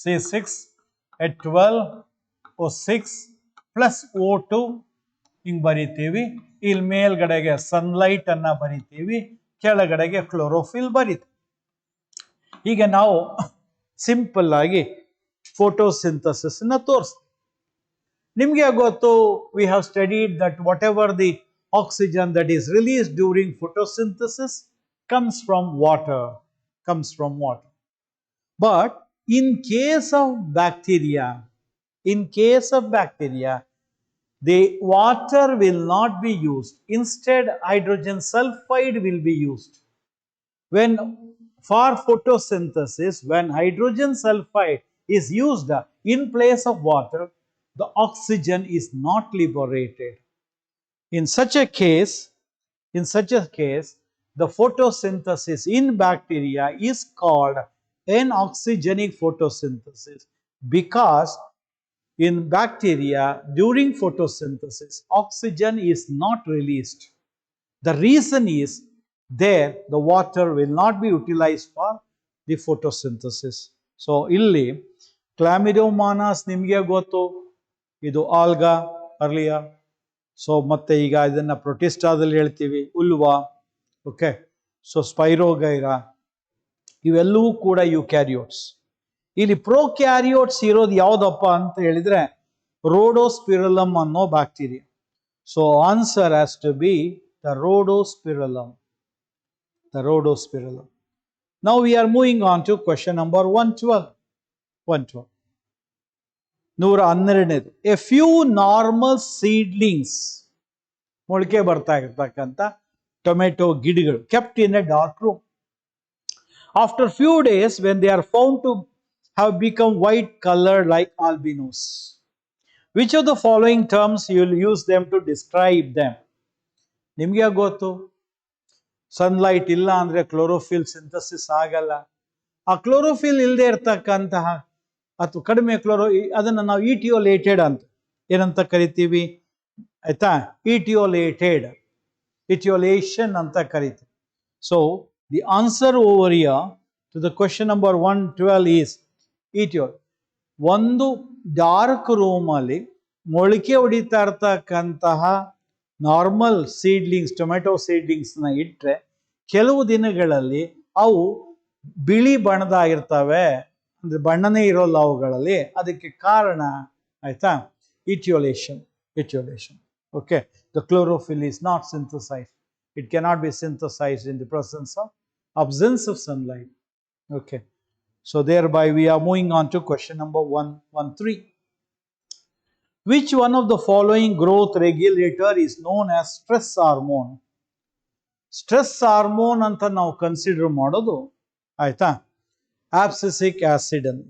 C6H12O6 plus O2 ಹಿಂಗ್ ಬರಿತೀವಿ. ಇಲ್ಲಿ ಮೇಲ್ಗಡೆಗೆ ಸನ್ಲೈಟ್ ಅನ್ನ ಬರಿತೀವಿ, ಕೆಳಗಡೆಗೆ ಕ್ಲೋರೋಫಿಲ್ ಬರಿತೀವಿ. ಈಗ ನಾವು ಸಿಂಪಲ್ ಆಗಿ ಫೋಟೋಸಿಂಥಸಿಸ್ ನ ತೋರಿಸ್ತೀವಿ. ನಿಮ್ಗೆ ಗೊತ್ತು, we have studied that what ever the oxygen that is released during photosynthesis comes from water. But in case of bacteria, the water will not be used. Instead, hydrogen sulfide will be used. When for photosynthesis, when hydrogen sulfide is used in place of water, the oxygen is not liberated. In such a case, the photosynthesis in bacteria is called anoxygenic photosynthesis, because in bacteria during photosynthesis oxygen is not released. The reason is there the water will not be utilized for the photosynthesis. So illi Chlamydomonas ನಿಮಗೆ ಗೊತ್ತು, ಇದು alga earlier. So ಮತ್ತೆ ಈಗ ಇದನ್ನ ಪ್ರೊಟಿಸ್ಟಾದಲ್ಲಿ ಹೇಳ್ತೀವಿ, ULFA. Okay, so spirogyra, ಇವೆಲ್ಲವೂ ಕೂಡ ಯುಕ್ಯಾರಿಯೋಟ್ಸ್. ಇಲ್ಲಿ ಪ್ರೋಕ್ಯಾರಿಯೋಟ್ಸ್ ಇರೋದು ಯಾವುದಪ್ಪ ಅಂತ ಹೇಳಿದ್ರೆ ರೋಡೋಸ್ಪಿರಲಮ್ ಅನ್ನೋ bacteria. So answer has to be the rhodospirillum. Now we are moving on to question number 112. 112. A few normal seedlings, ಮೊಳಕೆ ಬರ್ತಾ ಇರ್ತಕ್ಕಂಥ ಟೊಮೆಟೊ ಗಿಡಗಳು, kept in a dark room. After few days, when they are found to have become white colored like albinos, which of the following terms you will use them to describe them? ನಿಮಗೆ ಗೊತ್ತು, sunlight ಇಲ್ಲ ಅಂದ್ರೆ chlorophyll synthesis ಆಗಲ್ಲ. ಆ chlorophyll ಇಲ್ಲದೆ ಇರ್ತಕ್ಕಂತಹ ಅಥವಾ ಕಡಿಮೆ ಅದನ್ನು ನಾವು ಇಟಿಯೋಲೇಟೆಡ್ ಅಂತ ಏನಂತ ಕರಿತೀವಿ, ಆಯ್ತಾ? ಇಟಿಯೋಲೇಷನ್ ಅಂತ ಕರಿತೀವಿ. So the answer over here to the question number 112 is etiole. ಒಂದು ಡಾರ್ಕ್ ರೂಮಲ್ಲಿ ಮೊಳಕೆ ಹೊಡಿತಾ ಇರ್ತಕ್ಕಂತಹ ನಾರ್ಮಲ್ ಸೀಡ್ಲಿಂಗ್ಸ್, ಟೊಮೆಟೊ ಸೀಡ್ಲಿಂಗ್ಸ್ನ ಇಟ್ಟರೆ ಕೆಲವು ದಿನಗಳಲ್ಲಿ ಅವು ಬಿಳಿ ಬಣ್ಣದಾಗಿರ್ತವೆ, ಅಂದರೆ ಬಣ್ಣನೇ ಇರೋಲ್ಲ ಅವುಗಳಲ್ಲಿ. ಅದಕ್ಕೆ ಕಾರಣ ಆಯ್ತಾ, etiolation. Okay, the chlorophyll is not synthesised. It cannot be synthesised in the presence of absence of sunlight. Okay, so thereby we are moving on to question number 113. Which one of the following growth regulator is known as stress hormone? Stress hormone ಅಂತ ನಾವು consider ಮಾಡೋದು ಆಯ್ತಾ ಆಬ್ಸಿಸಿಕ್ acid ಅನ್ನು.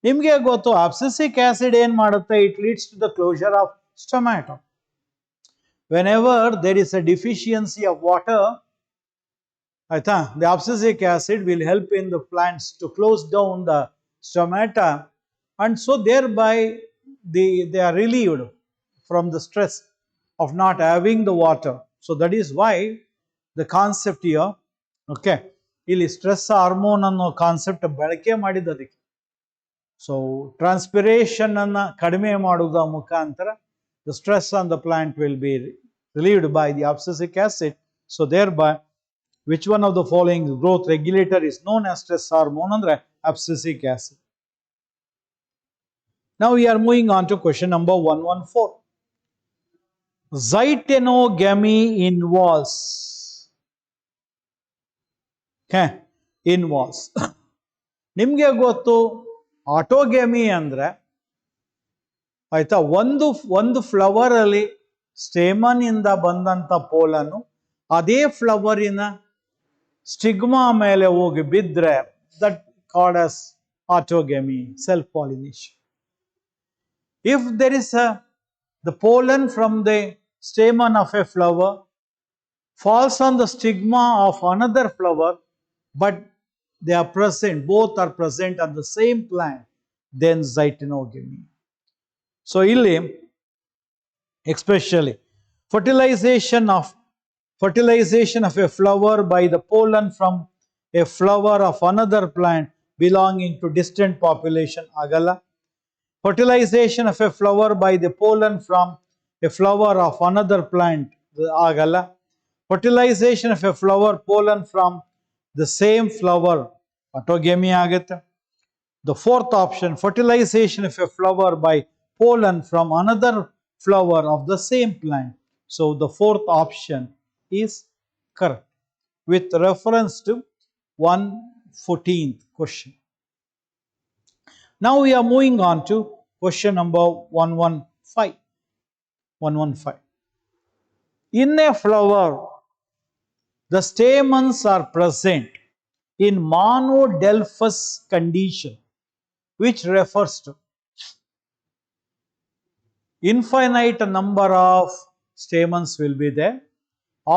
ನಿಮಗೆ ಗೊತ್ತು ಆಬ್ಸಿಸಿಕ್ acid ಏನ್ ಮಾಡುತ್ತೆ? It leads to the closure of stomata. Whenever there is a deficiency of water, ಆಯ್ತಾ, the abscisic acid will help in the plants to close down the stomata, and so thereby they are relieved from the stress of not having the water. So that is why the concept here, okay, ಇಲ್ಲಿ stress hormone ಅನ್ನೋ concept ಬಳಕೆ ಮಾಡಿದ್ದದಕ್ಕೆ. So transpiration ಅನ್ನ ಕಡಿಮೆ ಮಾಡುವುದರ ಮುಖಾಂತರ the stress on the plant will be relieved by the abscisic acid. So thereby which one of the following growth regulator is known as stress hormone? Andre abscisic acid. Now we are moving on to question number 114. Zytenogamy involves. Okay, involves. ನಿಮಗೆ ಗೊತ್ತು autogamy ಅಂದ್ರೆ ಆಯ್ತಾ, ಒಂದು flower ಅಲ್ಲಿ stamen ಇಂದ ಬಂದಂತ ಪೋಲನ್ನು ಅದೇ ಫ್ಲವರಿನ stigma ಮೇಲೆ ಹೋಗಿ ಬಿದ್ದರೆ that called as autogamy, self pollination. If there is the pollen from the stamen of a flower falls on the stigma of another flower, but they are present, both are present on the same plant, then zytenogamy. So illi especially fertilization of a flower by the pollen from a flower of another plant belonging to distant population agala. Fertilization of a flower by the pollen from a flower of another plant agala. Fertilization of a flower pollen from the same flower autogamy agata. The fourth option, fertilization of a flower by pollen from another flower of the same plant. So the fourth option is correct with reference to 114th question. Now we are moving on to question number 115. 115. In a flower, the stamens are present in monodelphous condition, which refers to infinite number of stamens will be there.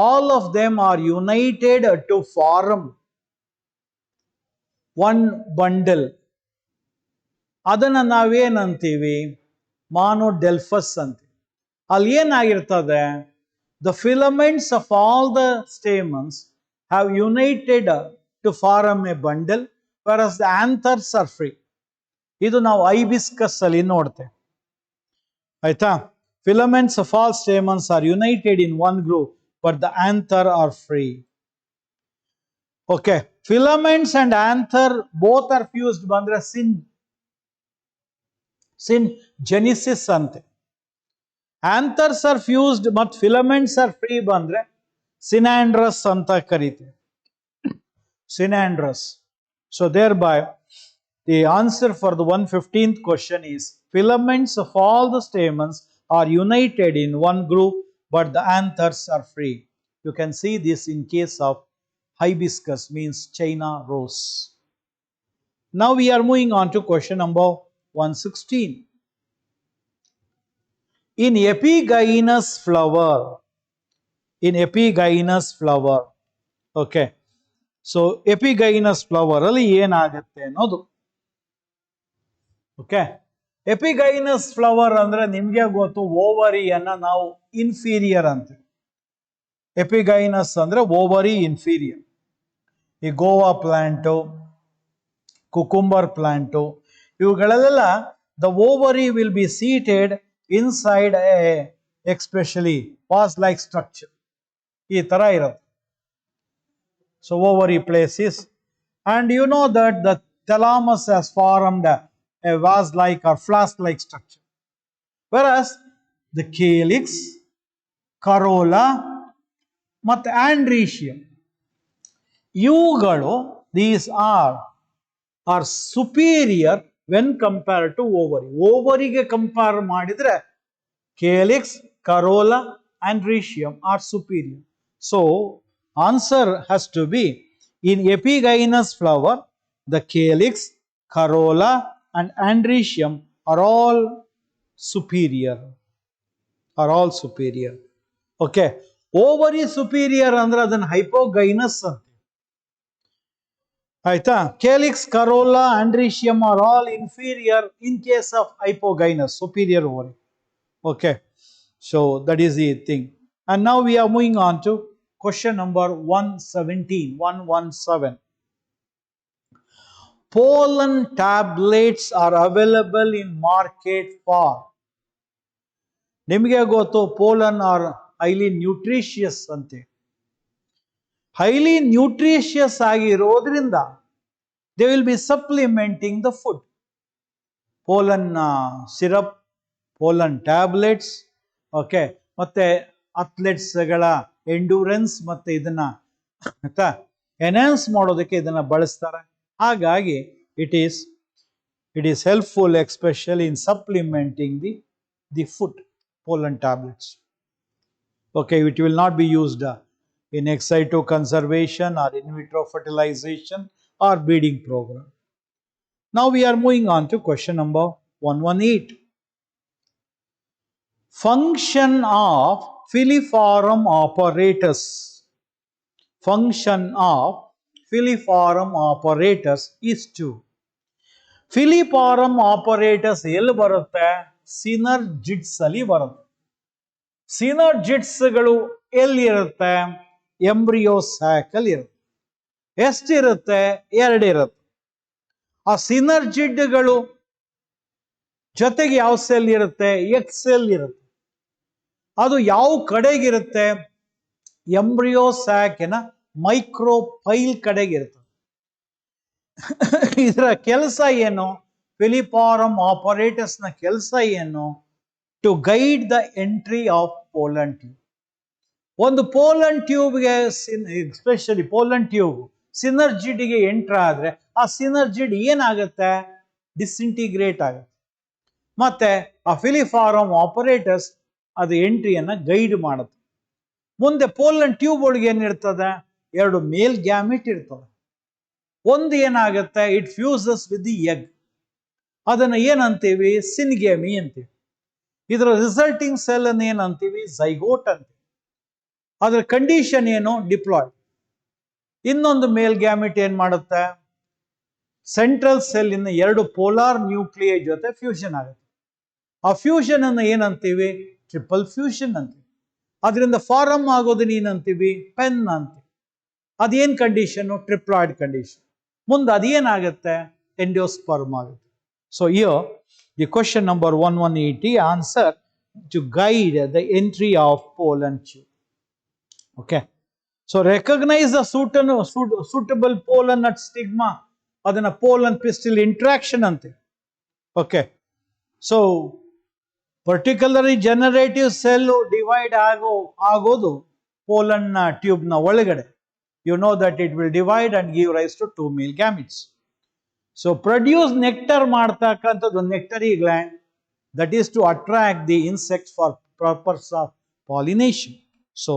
All of them are united to form one bundle. ಅದನ್ನು ನಾವೇನಂತೀವಿ? ಮಾನೋಡೆಲ್ಫಸ್ ಅಂತೀವಿ. ಅಲ್ಲಿ ಏನಾಗಿರ್ತದೆ? The filaments of all the stamens have united to form a bundle, whereas the anthers are free. ಇದು ನಾವು hibiscus ಅಲ್ಲಿ ನೋಡ್ತೇವೆ. ಆಯ್ತಾ? Filaments of all stamens are united in one group, but the anther are free. Okay. Filaments and anther both are fused ಬಂದ್ರೆ syngenesis ante. Anthers are fused but filaments are free ಬಂದ್ರೆ synandrous ಅಂತ ಕರೀತೇವೆ. Synandrous. So thereby the answer for the 115th question is filaments of all the stamens are united in one group, but the anthers are free. You can see this in case of hibiscus, means China rose. Now we are moving on to question number 116. In epigynous flower, okay. So epigynous flower ಅಲ್ಲಿ ಏನಾಗುತ್ತೆ ಅನ್ನೋದು. Okay, epigynous flower ಅಂದ್ರೆ ನಿಮ್ಗೆ ಗೊತ್ತು, ಓವರಿಯನ್ನ ನಾವು inferior ಅಂತೀವಿ. Epigynous ಅಂದ್ರೆ ovary inferior. ಈ ಗೋವಾ ಪ್ಲಾಂಟು, ಕುಕುಂಬರ್ ಪ್ಲಾಂಟು, ಇವುಗಳೆಲ್ಲ the ovary will be seated inside especially was like structure. ಈ ತರ ಇರುತ್ತೆ. So ovary Plessis, and you know that the thalamus has formed a vase-like or flask-like structure, whereas the calyx, corolla ಮತ್ತು andrecium, ಇವುಗಳು these are superior when compared to ovary. ಓವರಿಗೆ compare ಮಾಡಿದ್ರೆ calyx, corolla, andrecium are superior. So answer has to be in epigynous flower, the calyx, corolla and andrecium are all superior. Okay. Ovary superior ಅಂದ್ರೆ ಅದನ್ನ hypogynous ಅಂತ. ಆಯ್ತಾ? Calyx, corolla, andrecium are all inferior in case of hypogynous, superior ovary. Okay. So that is the thing. And now we are moving on to question number 117. Pollen tablets are available in market for. ನಿಮಗೆ ಗೊತ್ತು, pollen are highly nutritious ಅಂತೆ. highly nutritious ಆಗಿರೋದ್ರಿಂದ they will be supplementing the food. pollen syrup, pollen tablets, okay, ಮತ್ತೆ athletes ಗಳ endurance ಮತ್ತೆ ಇದನ್ನ enhance ಮಾಡೋದಕ್ಕೆ ಇದನ್ನ ಬಳಸ್ತಾರೆ. ಹಾಗಾಗಿ it is helpful especially in supplementing the food, pollen tablets. Okay, it will not be used in ex situ conservation or in vitro fertilization or breeding program. Now we are moving on to question number 118. Function of filiform apparatus. Function of filiform apparatus is to. Filiform apparatus ಎಲ್ಲಿ ಬರುತ್ತೆ? ಸಿನರ್ಜಿಡ್ಸ್ ಅಲ್ಲಿ ಬರುತ್ತೆ. ಸಿನರ್ಜಿಡ್ಸ್ಗಳು ಎಲ್ಲಿರುತ್ತೆ? Embryo sack ಅಲ್ಲಿ ಇರುತ್ತೆ. ಎಷ್ಟಿರುತ್ತೆ? 2 ಇರುತ್ತೆ. ಆ ಸಿನರ್ಜಿಡ್ಗಳು ಜೊತೆಗೆ ಯಾವ ಸೆಲ್ ಇರುತ್ತೆ? ಎಕ್ಸ್ ಸೆಲ್ ಇರುತ್ತೆ. ಅದು ಯಾವ ಕಡೆಗಿರುತ್ತೆ? Embryo ಸ್ಯಾಕಿನ micropyle ಕಡೆಗಿರುತ್ತೆ. ಇದರ ಕೆಲಸ ಏನು? ಫಿಲಿಫಾರ್ಮ್ ಆಪರೇಟರ್ಸ್ ನ ಕೆಲಸ ಏನು? To guide the entry of pollen tube. ಒಂದು ಪೋಲನ್ ಟ್ಯೂಬ್ಗೆ, ಎಸ್ಪೆಷಲಿ ಪೋಲನ್ ಟ್ಯೂಬ್ ಸಿನರ್ಜಿಡ್ಗೆ ಎಂಟರ್ ಆದ್ರೆ ಆ ಸಿನರ್ಜಿಡ್ ಏನಾಗುತ್ತೆ? ಡಿಸ್ಇಂಟಿಗ್ರೇಟ್ ಆಗುತ್ತೆ. ಮತ್ತೆ ಆ ಫಿಲಿಫಾರಮ್ ಆಪರೇಟರ್ಸ್ ಅದು ಎಂಟ್ರಿಯನ್ನು ಗೈಡ್ ಮಾಡುತ್ತೆ. ಮುಂದೆ ಪೋಲನ್ ಟ್ಯೂಬ್ ಒಳಗೆ ಏನಿರ್ತದೆ, ಎರಡು ಮೇಲ್ ಗ್ಯಾಮಿಟ್ ಇರ್ತದೆ. ಒಂದು ಏನಾಗುತ್ತೆ, it fuses with the egg, ಅದನ್ನು ಏನಂತೀವಿ, ಸಿನ್ಗೇಮಿ ಅಂತೀವಿ. ಇದರ ರಿಸಲ್ಟಿಂಗ್ ಸೆಲ್ ಅನ್ನು ಏನಂತೀವಿ, ಝೈಗೋಟ್ ಅಂತೀವಿ. ಅದರ ಕಂಡೀಷನ್ ಏನು, ಡಿಪ್ಲಾಯ್ಡ್. ಇನ್ನೊಂದು ಮೇಲ್ ಗ್ಯಾಮಿಟ್ ಏನ್ ಮಾಡುತ್ತೆ, ಸೆಂಟ್ರಲ್ ಸೆಲ್ ಇನ್ನ ಎರಡು ಪೋಲಾರ್ ನ್ಯೂಕ್ಲಿಯೈ ಜೊತೆ ಫ್ಯೂಷನ್ ಆಗುತ್ತೆ. ಆ ಫ್ಯೂಷನ್ ಅನ್ನು ಏನಂತೀವಿ, ಟ್ರಿಪಲ್ ಫ್ಯೂಷನ್ ಅಂತೀವಿ. ಅದರಿಂದ ಫಾರಮ್ ಆಗೋದನ್ನ ಏನಂತೀವಿ, ಪೆನ್ ಅಂತೀವಿ. ಅದೇನ್ ಕಂಡೀಷನ್, ಟ್ರಿಪ್ಲಾಯ್ಡ್ ಕಂಡೀಷನ್. ಮುಂದೆ ಅದೇನಾಗುತ್ತೆ, ಎಂಡೋಸ್ಪರ್ಮ್ ಆಗುತ್ತೆ. So here the question number 1180 answer to guide the entry of pollen tube. Okay, so recognize the suitable pollen at stigma, adana pollen pistil interaction ante. Okay, so particularly generative cell divide agodu pollen tube na ಒಳಗಡೆ. You know that it will divide and give rise to two male gametes. So produce nectar ಮಾಡ್ತಕ್ಕಂಥದ್ದು nectary gland, that is to attract the insects for purpose of pollination. So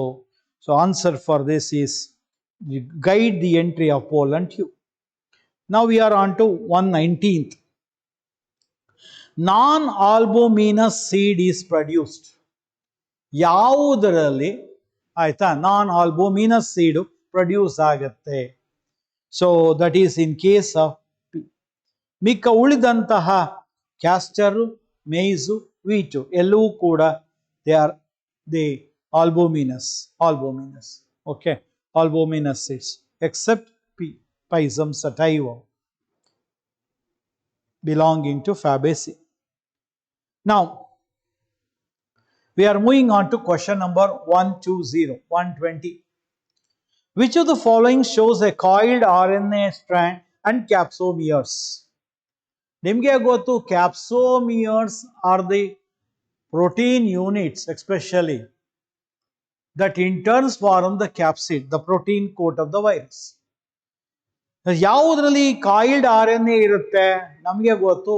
answer for this is guide the entry of pollen tube. Now we are on to 119th. Non-albuminous seed is produced. ಯಾವುದರಲ್ಲಿ ಆಯ್ತಾ non-albuminous seed produce ಆಗುತ್ತೆ. So that is in case of ಮಿಕ್ಕ ಉಳಿದಂತಹ castor, ಮೇಯ್ಸು, ವೀಟು ಎಲ್ಲವೂ ಕೂಡ they albuminous, okay, albuminous seeds, except Pisum sativum belonging to Fabaceae. Now we are moving on to question number 120. Which of the following shows a coiled RNA strand and capsomeres? ನಿಮಗೆ ಗೊತ್ತು, capsomeres are the protein units especially that in turn form the capsid, the protein coat of the virus. ಯಾವುದರಲ್ಲಿ coiled R N A ಇರುತ್ತೆ, ನಮಗೆ ಗೊತ್ತು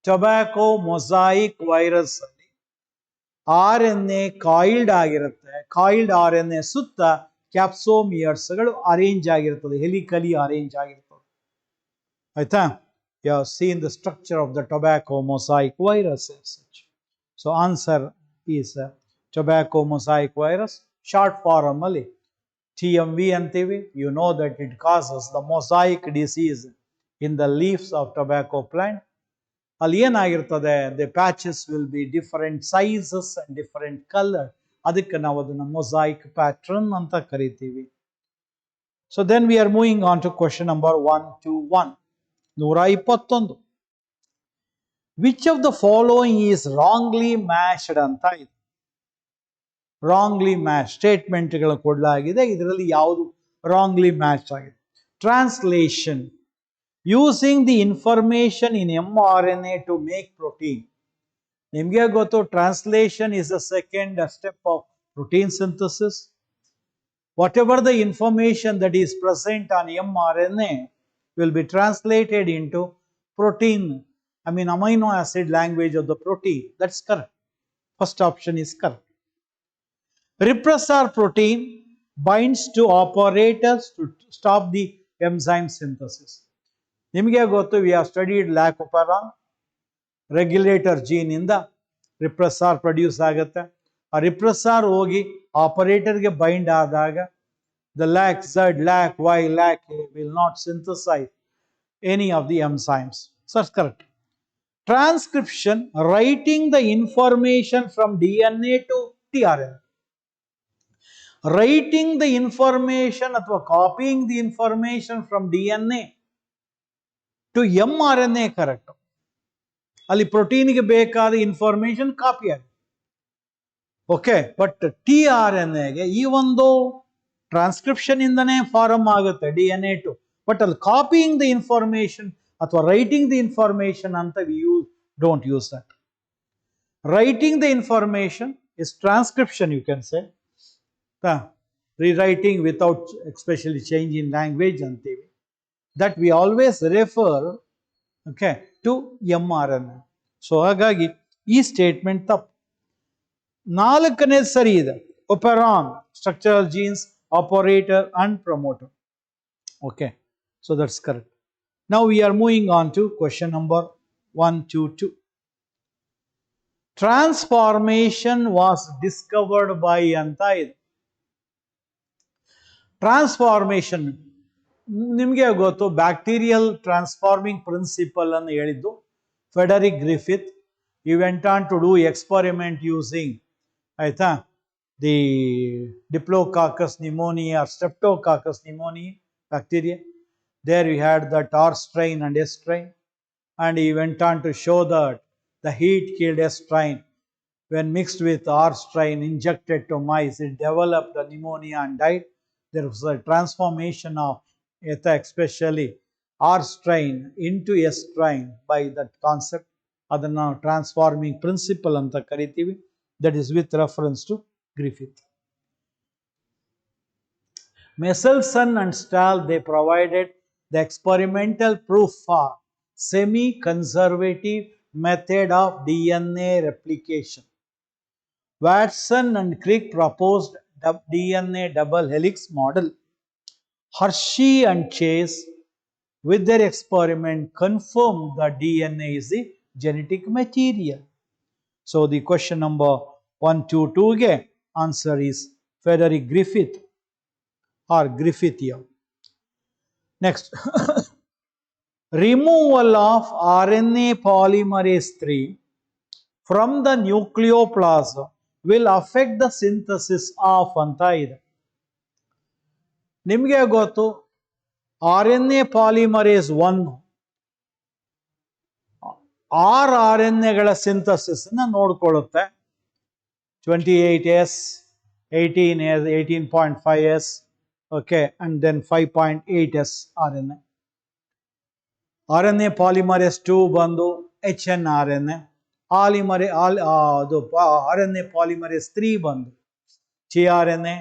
tobacco mosaic virus ಅಲ್ಲಿ R N A coiled ಆಗಿರುತ್ತೆ. Coiled R N A ಸುತ್ತ ಕ್ಯಾಪ್ಸೋಮಿಯರ್ಸ್ಗಳು arrange ಆಗಿರ್ತದೆ, ಹೆಲಿಕಲಿ arrange ಆಗಿರ್ತದೆ. ಆಯ್ತಾ, you have seen the structure of the tobacco mosaic virus as such. So answer is tobacco mosaic virus, short form ಅಲ್ಲಿ TMV ಅಂತೀವಿ. You know that it causes the mosaic disease in the leaves of tobacco plant. ಅಲ್ಲಿ ಏನಾಗಿರ್ತದೆ, the patches will be different sizes and different color. ಅದಕ್ಕೆ ನಾವು ಅದನ್ನು mosaic pattern ಅಂತ ಕರಿತೀವಿ. So then we are moving on to question number 121. 121. Which of the following is wrongly matched ಅಂತ ಇದೆ. Wrongly match ಸ್ಟೇಟ್ಮೆಂಟ್ಗಳು ಕೊಡಲಾಗಿದೆ, ಇದರಲ್ಲಿ ಯಾವುದು ರಾಂಗ್ಲಿ ಮ್ಯಾಚ್ ಆಗಿದೆ. Translation, using the information in mRNA to make protein. ನಿಮಗೆ ಗೊತ್ತು, translation is the second step of protein synthesis. Whatever the information that is present on mRNA will be translated into protein, amino acid language of the protein. That's correct. First option is correct. Repressor protein binds to operators to stop the enzyme synthesis. ನಿಮಗೆ ಗೊತ್ತು, we have studied lacoperon, regulator gene ಇಂದ regressor produce ಆಗುತ್ತೆ. ಆ regressor ಹೋಗಿ ಆಪರೇಟರ್ಗೆ bind ಆದಾಗ the lac Z, lac Y, lac A will not synthesize any of the enzymes. So that's correct. Transcription, writing the information from DNA to tRNA. Writing the information ಅಥವಾ copying the information from DNA to mRNA correct. ಅಲ್ಲಿ ಪ್ರೋಟೀನ್ಗೆ ಬೇಕಾದ information copy ಆಗಿದೆ. Okay, but tRNAಗೆ ಈ ಒಂದು transcription ಇಂದನೇ form ಆಗುತ್ತೆ DNA ಟು, ಬಟ್ ಅಲ್ಲಿ ಕಾಪಿಯಿಂಗ್ ದ ಇನ್ಫಾರ್ಮೇಶನ್ ಅಥವಾ ರೈಟಿಂಗ್ ದ ಇನ್ಫಾರ್ಮೇಶನ್ ಅಂತ don't use that. Writing the information is transcription, you can say. Rewriting without especially change in language ಅಂತೀವಿ. That we always refer, okay, to mRNA. So ಹಾಗಾಗಿ ಈ statement ತಪ್ಪು. ನಾಲ್ಕನೇದು ಸರಿ ಇದೆ. Operon, structural genes, operator and promoter. Okay, so that's correct. Now we are moving on to question number 122. Transformation was discovered by anta ಇದೆ. Transformation ನಿಮಗೆ ಗೊತ್ತು, bacterial transforming principle ಅನ್ನು ಹೇಳಿದ್ದು Frederick Griffith. He went on to do experiment using ಆಯ್ತಾ the Diplococcus pneumoniae or Streptococcus pneumoniae bacteria. There we had that R strain and S strain, and he went on to show that the heat killed S strain. When mixed with R strain injected to mice, it developed a pneumonia and died. There was a transformation of especially R strain into S strain by that concept. ಅದನ್ನು transforming principal ಅಂತ ಕರಿತೀವಿ. That is with reference to Griffith. Michelson and Stahl, they provided the experimental proof for semi-conservative method of DNA replication. Watson and Crick proposed the DNA double helix model. Hershey and Chase, with their experiment, confirmed that DNA is the genetic material. So the question number 122 ge answer is Frederick Griffith or Griffithia. Next, removal of RNA polymerase 3 from the nucleoplasm will affect the synthesis of anta ಇದೆ. ನಿಮಗೆ ಗೊತ್ತು RNA polymerase 1 RNA ಗಳ synthesis ಅನ್ನು ನೋಡಿಕೊಳ್ಳುತ್ತೆ. 28S, 18S, 18.5S, okay, and then 5.8S RNA. RNA polymerase 2 ಬಂದು HNRNA. RNA polymerase 3 ಬಂದು tRNA,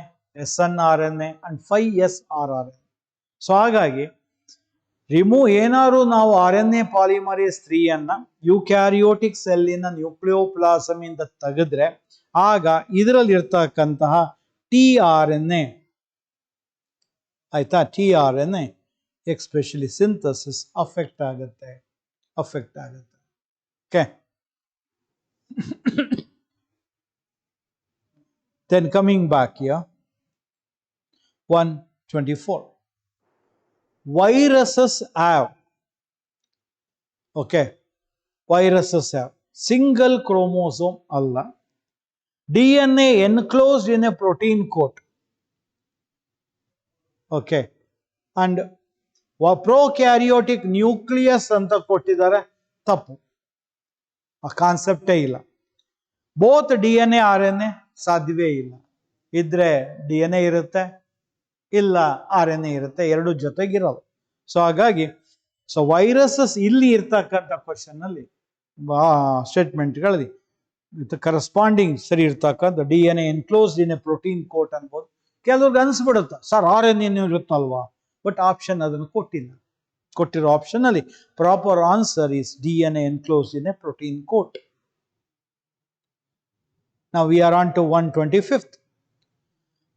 snRNA and 5sRNA. So ಹಾಗಾಗಿ ಏನಾದ್ರು ನಾವು RNA ಪಾಲಿಮರೇಸ್ 3 ಅನ್ನ ಯುಕ್ಯಾರಿಯೋಟಿಕ್ ಸೆಲ್ಲಿನ ನ್ಯೂಕ್ಲಿಯೋಪ್ಲಾಸಮ್ ಇಂದ ತೆಗೆದ್ರೆ ಆಗ ಇದರಲ್ಲಿ ಇರ್ತಕ್ಕಂತಹ tRNA ಆಯ್ತಾ, tRNA ಎಸ್ಪೆಷಲಿ ಸಿಂಥಸಿಸ್ ಅಫೆಕ್ಟ್ ಆಗುತ್ತೆ. Okay, then coming back here, 124. Viruses have, okay, viruses have single chromosome alla, DNA enclosed in a protein coat, okay, and prokaryotic nucleus anta kottidare, tappu, ಆ ಕಾನ್ಸೆಪ್ಟೇ ಇಲ್ಲ. Both DNA RNA ಸಾಧ್ಯವೇ ಇಲ್ಲ. ಇದ್ರೆ DNA ಇರುತ್ತೆ, ಇಲ್ಲ RNA ಇರುತ್ತೆ, ಎರಡು ಜೊತೆಗಿರಲ್ಲ. So ಹಾಗಾಗಿ ವೈರಸಸ್ ಇಲ್ಲಿ ಇರ್ತಕ್ಕಂಥ ಕ್ವಶನ್ ಅಲ್ಲಿ ಸ್ಟೇಟ್ಮೆಂಟ್ಗಳಲ್ಲಿ ಕರೆಸ್ಪಾಂಡಿಂಗ್ ಸರಿ ಇರ್ತಕ್ಕಂಥ DNA enclosed in a protein coat ಅನ್ಬೋದು. ಕೆಲವ್ರಿಗೆ ಅನ್ಸ್ಬಿಡುತ್ತೆ ಸರ್ RNA ಇರುತ್ತಲ್ವಾ, ಬಟ್ ಆಪ್ಷನ್ ಅದನ್ನು ಕೊಟ್ಟಿಲ್ಲ. ಕೊಟ್ಟಿರೋ ಆಪ್ಷನ್ ಅಲ್ಲಿ proper answer is DNA enclosed in a protein coat. Now we are on to 125th.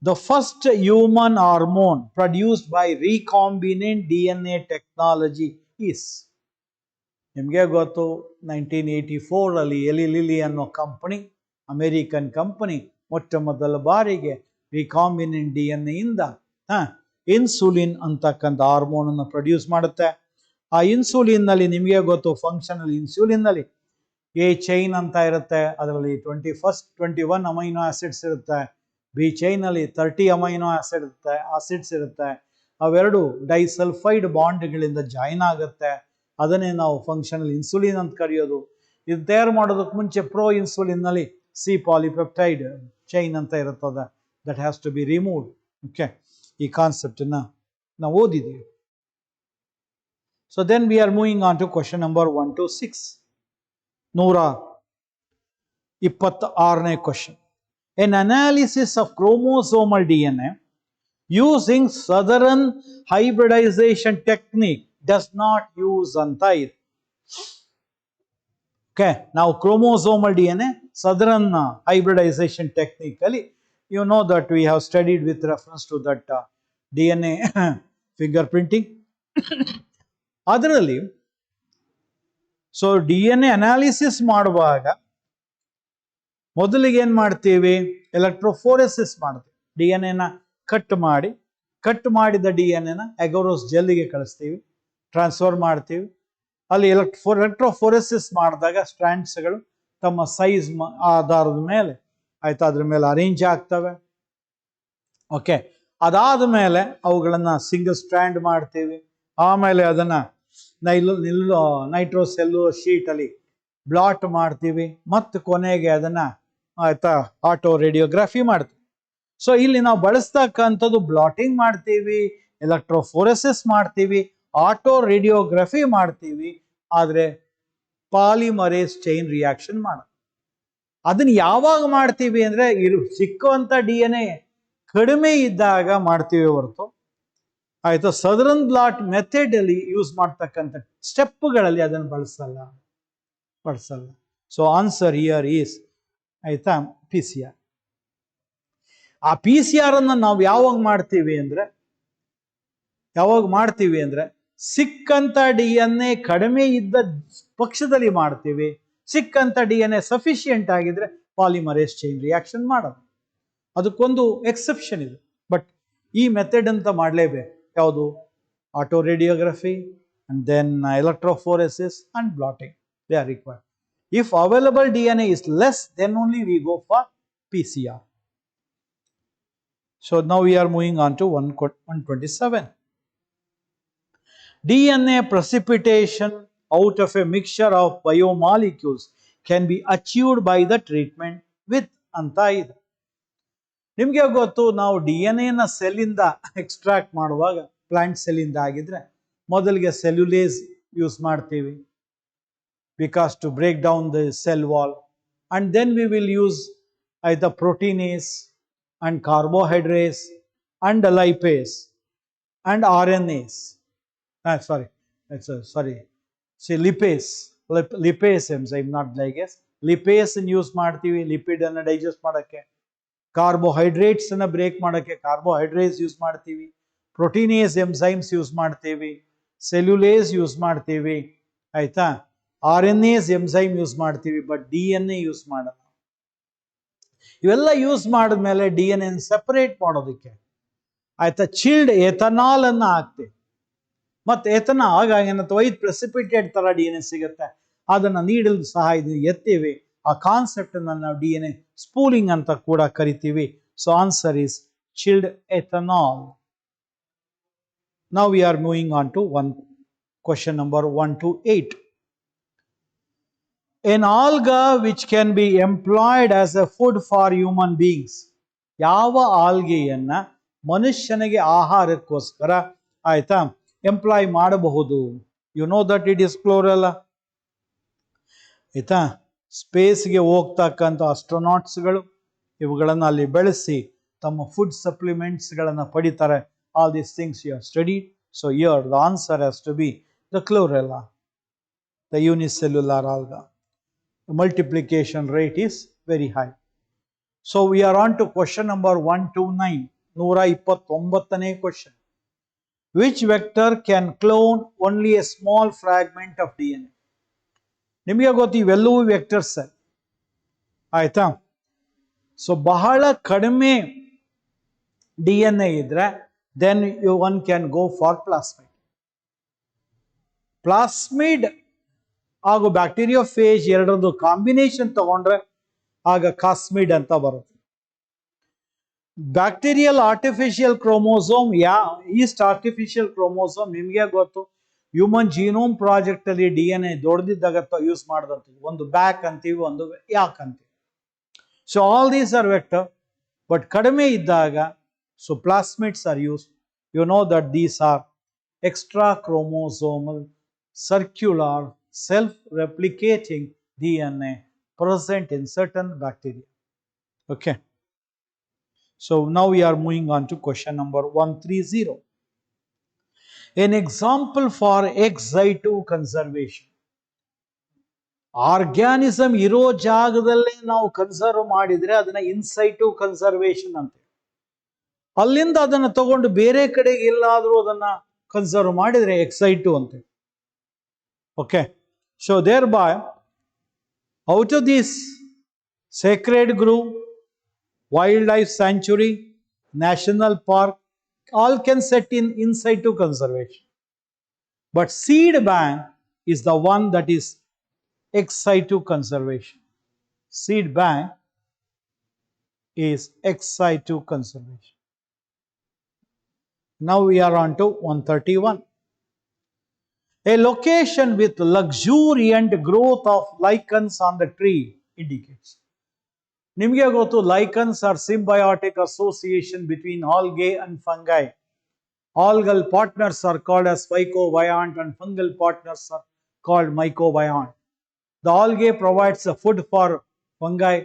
The first human hormone produced by recombinant DNA technology is, ನಿಮಗೆ ಗೊತ್ತು 1984 ಅಲ್ಲಿ ಎಲಿ ಲಿಲಿ ಅನ್ನೋ ಕಂಪನಿ, ಅಮೆರಿಕನ್ ಕಂಪನಿ, ಮೊಟ್ಟ ಮೊದಲ ಬಾರಿಗೆ ರಿಕಾಂಬಿನೆಂಟ್ DNA ಇಂದ insulin ಅಂತಕ್ಕಂಥ ಹಾರ್ಮೋನ್ ಅನ್ನು ಪ್ರೊಡ್ಯೂಸ್ ಮಾಡುತ್ತೆ. ಆ ಇನ್ಸುಲಿನ್ ನಲ್ಲಿ ನಿಮಗೆ ಗೊತ್ತು ಫಂಕ್ಷನಲ್ ಇನ್ಸುಲಿನ್ ನಲ್ಲಿ ಎ ಚೈನ್ ಅಂತ ಇರುತ್ತೆ, ಅದರಲ್ಲಿ 21 ಅಮೈನೋ ಆಸಿಡ್ಸ್ ಇರುತ್ತೆ. ಬಿ ಚೈನ್ ಅಲ್ಲಿ 30 ಅಮೈನೋ ಆಸಿಡ್ಸ್ ಇರುತ್ತೆ. ಅವೆರಡು ಡೈಸಲ್ಫೈಡ್ ಬಾಂಡ್ಗಳಿಂದ ಜಾಯಿನ್ ಆಗುತ್ತೆ. ಅದನ್ನೇ ನಾವು ಫಂಕ್ಷನಲ್ ಇನ್ಸುಲಿನ್ ಅಂತ ಕರೆಯೋದು. ಇದು ತಯಾರು ಮಾಡೋದಕ್ಕೆ ಮುಂಚೆ ಪ್ರೋ ಇನ್ಸುಲಿನ್ ನಲ್ಲಿ ಸಿ ಪಾಲಿಪೆಪ್ಟೈಡ್ ಚೈನ್ ಅಂತ ಇರುತ್ತದೆ, that has to be removed. Okay, ಈ ಕಾನ್ಸೆಪ್ಟ್ ನಾವು ಓದಿದ್ದೀವಿ. So then we are moving on to question number 126. 126ನೇ question. An analysis of chromosomal DNA using Southern hybridization technique does not use anta ಇದೆ. Okay, now chromosomal DNA, southern hybridization technically, you know that we have studied with reference to that DNA fingerprinting. ಅದರಲ್ಲಿ so D N A analysis ಮಾಡುವಾಗ ಮೊದಲಿಗೆ ಏನು ಮಾಡ್ತೀವಿ, electrophoresis ಮಾಡ್ತೀವಿ. D N ಎನ cut ಮಾಡಿದ D N ಎನ ಅಗೋರೋಸ್ ಜೆಲ್ಗೆ ಕಳಿಸ್ತೀವಿ, ಟ್ರಾನ್ಸ್ಫರ್ ಮಾಡ್ತೀವಿ. ಅಲ್ಲಿ ಎಲೆಕ್ಟ್ರೋಫೋರೆಸಿಸ್ ಮಾಡಿದಾಗ ಸ್ಟ್ರ್ಯಾಂಡ್ಸ್ಗಳು ತಮ್ಮ ಸೈಜ್ ಆಧಾರದ ಮೇಲೆ ಆಯ್ತಾ ಅದ್ರ ಮೇಲೆ ಅರೇಂಜ್ ಆಗ್ತವೆ. ಓಕೆ, ಅದಾದ ಮೇಲೆ ಅವುಗಳನ್ನು ಸಿಂಗಲ್ ಸ್ಟ್ರ್ಯಾಂಡ್ ಮಾಡ್ತೀವಿ. ಆಮೇಲೆ ಅದನ್ನು ನೈಟ್ರೋಸೆಲ್ಲು ಶೀಟಲ್ಲಿ ಬ್ಲಾಟ್ ಮಾಡ್ತೀವಿ. ಮತ್ತು ಕೊನೆಗೆ ಅದನ್ನು ಆಯ್ತಾ ಆಟೋ ರೇಡಿಯೋಗ್ರಫಿ ಮಾಡ್ತೀವಿ. ಸೊ ಇಲ್ಲಿ ನಾವು ಬಳಸ್ತಕ್ಕಂಥದ್ದು ಬ್ಲಾಟಿಂಗ್ ಮಾಡ್ತೀವಿ, ಎಲೆಕ್ಟ್ರೋಫೋರೆಸಿಸ್ ಮಾಡ್ತೀವಿ, ಆಟೋ ರೇಡಿಯೋಗ್ರಫಿ ಮಾಡ್ತೀವಿ. ಆದರೆ ಪಾಲಿಮರೇಸ್ ಚೈನ್ ರಿಯಾಕ್ಷನ್ ಮಾಡೋದು ಅದನ್ನು ಯಾವಾಗ ಮಾಡ್ತೀವಿ ಅಂದರೆ ಸಿಕ್ಕುವಂಥ ಡಿ ಎನ್ ಎ ಕಡಿಮೆ ಇದ್ದಾಗ ಮಾಡ್ತೀವಿ ಹೊರತು ಆಯ್ತಾ ಸದರನ್ ಬ್ಲಾಟ್ ಮೆಥಡ್ ಅಲ್ಲಿ ಯೂಸ್ ಮಾಡ್ತಕ್ಕಂಥ ಸ್ಟೆಪ್ಗಳಲ್ಲಿ ಅದನ್ನು ಬಳಸಲ್ಲ. ಸೊ ಆನ್ಸರ್ ಹಿಯರ್ ಈಸ್ ಆಯ್ತಾ ಪಿ ಸಿ ಆರ್. ಆ ಪಿ ಸಿ ಆರ್ ಅನ್ನು ನಾವು ಯಾವಾಗ ಮಾಡ್ತೀವಿ ಅಂದ್ರೆ ಸಿಕ್ಕಂತ ಡಿ ಎನ್ ಎ ಕಡಿಮೆ ಇದ್ದ ಪಕ್ಷದಲ್ಲಿ ಮಾಡ್ತೀವಿ. ಸಿಕ್ಕಂತ ಡಿ ಎನ್ ಎ ಸಫಿಶಿಯೆಂಟ್ ಆಗಿದ್ರೆ ಪಾಲಿಮರೇಸ್ ಚೈನ್ ರಿಯಾಕ್ಷನ್ ಮಾಡೋದು. ಅದಕ್ಕೊಂದು ಎಕ್ಸೆಪ್ಷನ್ ಇದೆ, ಬಟ್ ಈ ಮೆಥಡ್ ಅಂತ ಮಾಡಲೇಬೇಕು. ಯಾವುದು? Autoradiography and then electrophoresis and blotting, they are required. If available DNA is less, then only we go for PCR. So now we are moving on to 127. DNA precipitation out of a mixture of biomolecules can be achieved by the treatment with anta ಇದೆ. ನಿಮಗೆ ಗೊತ್ತು, ನಾವು D N ಎನ ಸೆಲ್ಲಿಂದ extract ಮಾಡುವಾಗ plant ಸೆಲ್ಲಿಂದ ಆಗಿದ್ರೆ ಮೊದಲಿಗೆ ಸೆಲ್ಯುಲೇಸ್ use ಮಾಡ್ತೀವಿ, because to break down the cell wall, and then we will use either proteinase and carbohydrates and lipase and RNase. Lipase enzyme, not ligase. Lipase use ಮಾಡ್ತೀವಿ lipid ಅನ್ನು digest ಮಾಡೋಕ್ಕೆ. Carbohydrates ಅನ್ನು break ಮಾಡೋಕ್ಕೆ carbohydrates use ಮಾಡ್ತೀವಿ. Proteinase enzymes use ಮಾಡ್ತೀವಿ. ಸೆಲ್ಯುಲೇಸ್ use ಮಾಡ್ತೀವಿ. ಆಯ್ತಾ? RNase enzyme use ಮಾಡ್ತೀವಿ, but D N A use ಮಾಡಲ್ಲ. ಇವೆಲ್ಲ ಯೂಸ್ ಮಾಡಿದ್ಮೇಲೆ ಡಿ ಎನ್ ಎನ್ ಸೆಪರೇಟ್ ಮಾಡೋದಕ್ಕೆ ಆಯ್ತಾ ಚಿಲ್ಡ್ ಎಥನಾಲ್ ಅನ್ನ ಹಾಕ್ತೀವಿ. ಮತ್ತೆ ಎಥನಾಲ್ ಏನಂತ ವೈಟ್ ಪ್ರೆಸಿಪಿಟೇಟ್ ತರ ಡಿ ಎನ್ ಎ ಸಿಗುತ್ತೆ, ಅದನ್ನ ನೀಡಲ್ ಸಹಾಯದಿಂದ ಎತ್ತೀವಿ. ಆ ಕಾನ್ಸೆಪ್ಟ್ ಅನ್ನ ನಾವು ಡಿ ಎನ್ ಎ ಸ್ಪೂಲಿಂಗ್ ಅಂತ ಕೂಡ ಕರಿತೀವಿ. So answer is chilled ethanol. Now we are moving on to question number 1 to 8. An alga which can be employed as a food for human beings. ಯಾವ ಆಲ್ಗೆಯನ್ನ ಮನುಷ್ಯನಿಗೆ ಆಹಾರಕ್ಕೋಸ್ಕರ ಆಯ್ತಾ employ ಮಾಡಬಹುದು? You know that it is chlorella. ಆಯ್ತಾ? ಸ್ಪೇಸ್ಗೆ ಹೋಗ್ತಕ್ಕಂಥ ಅಸ್ಟ್ರೋನಾಟ್ಸ್ಗಳು ಇವುಗಳನ್ನು ಅಲ್ಲಿ ಬೆಳೆಸಿ ತಮ್ಮ ಫುಡ್ ಸಪ್ಲಿಮೆಂಟ್ಸ್ಗಳನ್ನು ಪಡಿತಾರೆ. All these things you have studied. So here the answer has to be the chlorella, the unicellular alga. The multiplication rate is very high. So we are on to question number 129. 129ನೇ question. Which vector can clone only a small fragment of DNA? ನಿಮಗೆ ಗೊತ್ತು ಇವೆಲ್ಲವೂ vectors ಆಯ್ತಾ. So ಬಹಳ ಕಡಿಮೆ D N A ಇದ್ರೆ then one can go for plasmid. Plasmid ಹಾಗೂ bacteriophage ಎರಡರದ್ದು combination ತಗೊಂಡ್ರೆ ಆಗ ಕಾಸ್ಮಿಡ್ ಅಂತ ಬರುತ್ತೆ. Bacterial artificial chromosome, yeast artificial chromosome ನಿಮಗೆ ಗೊತ್ತು. ಹ್ಯೂಮನ್ ಜೀನೋಮ್ ಪ್ರಾಜೆಕ್ಟ್ ಅಲ್ಲಿ ಡಿ ಎನ್ ಎ ದೊಡ್ಡದಿದ್ದಾಗ ಯೂಸ್ ಮಾಡಿದಂಥದ್ದು. ಒಂದು ಬ್ಯಾಕ್ ಅಂತೀವಿ, ಒಂದು ಯಾಕ್ ಅಂತೀವಿ. So all these are vector, but ಕಡಿಮೆ ಇದ್ದಾಗ so plasmids are use. You know that these are extra chromosomal circular self-replicating DNA present in certain bacteria. Okay. So now we are moving on to question number 130. An example for ex situ conservation. Organism ಇರೋ ಜಾಗದಲ್ಲೇ ನಾವು conserve ಮಾಡಿದ್ರೆ ಅದನ್ನ ಇನ್ಸೈಟು conservation ಅಂತ. ಅಲ್ಲಿಂದ ಅದನ್ನು ತಗೊಂಡು ಬೇರೆ ಕಡೆಗೆ ಎಲ್ಲಾದರೂ ಅದನ್ನ ಕನ್ಸರ್ವ್ ಮಾಡಿದ್ರೆ ಎಕ್ಸೈಟು ಅಂತ. Okay, so thereby out of this sacred grove, wildlife sanctuary, national park, all can set in situ conservation. But seed bank is the one that is ex situ conservation. Seed bank is ex situ conservation. Now we are on to 131. A location with luxuriant growth of lichens on the tree indicates. ನಿಮಗೆ ಗೊತ್ತು, lichens are symbiotic association between algae and fungi. Algal partners are called as phycobiont and fungal partners are called mycobiont. The algae provides the food for fungi.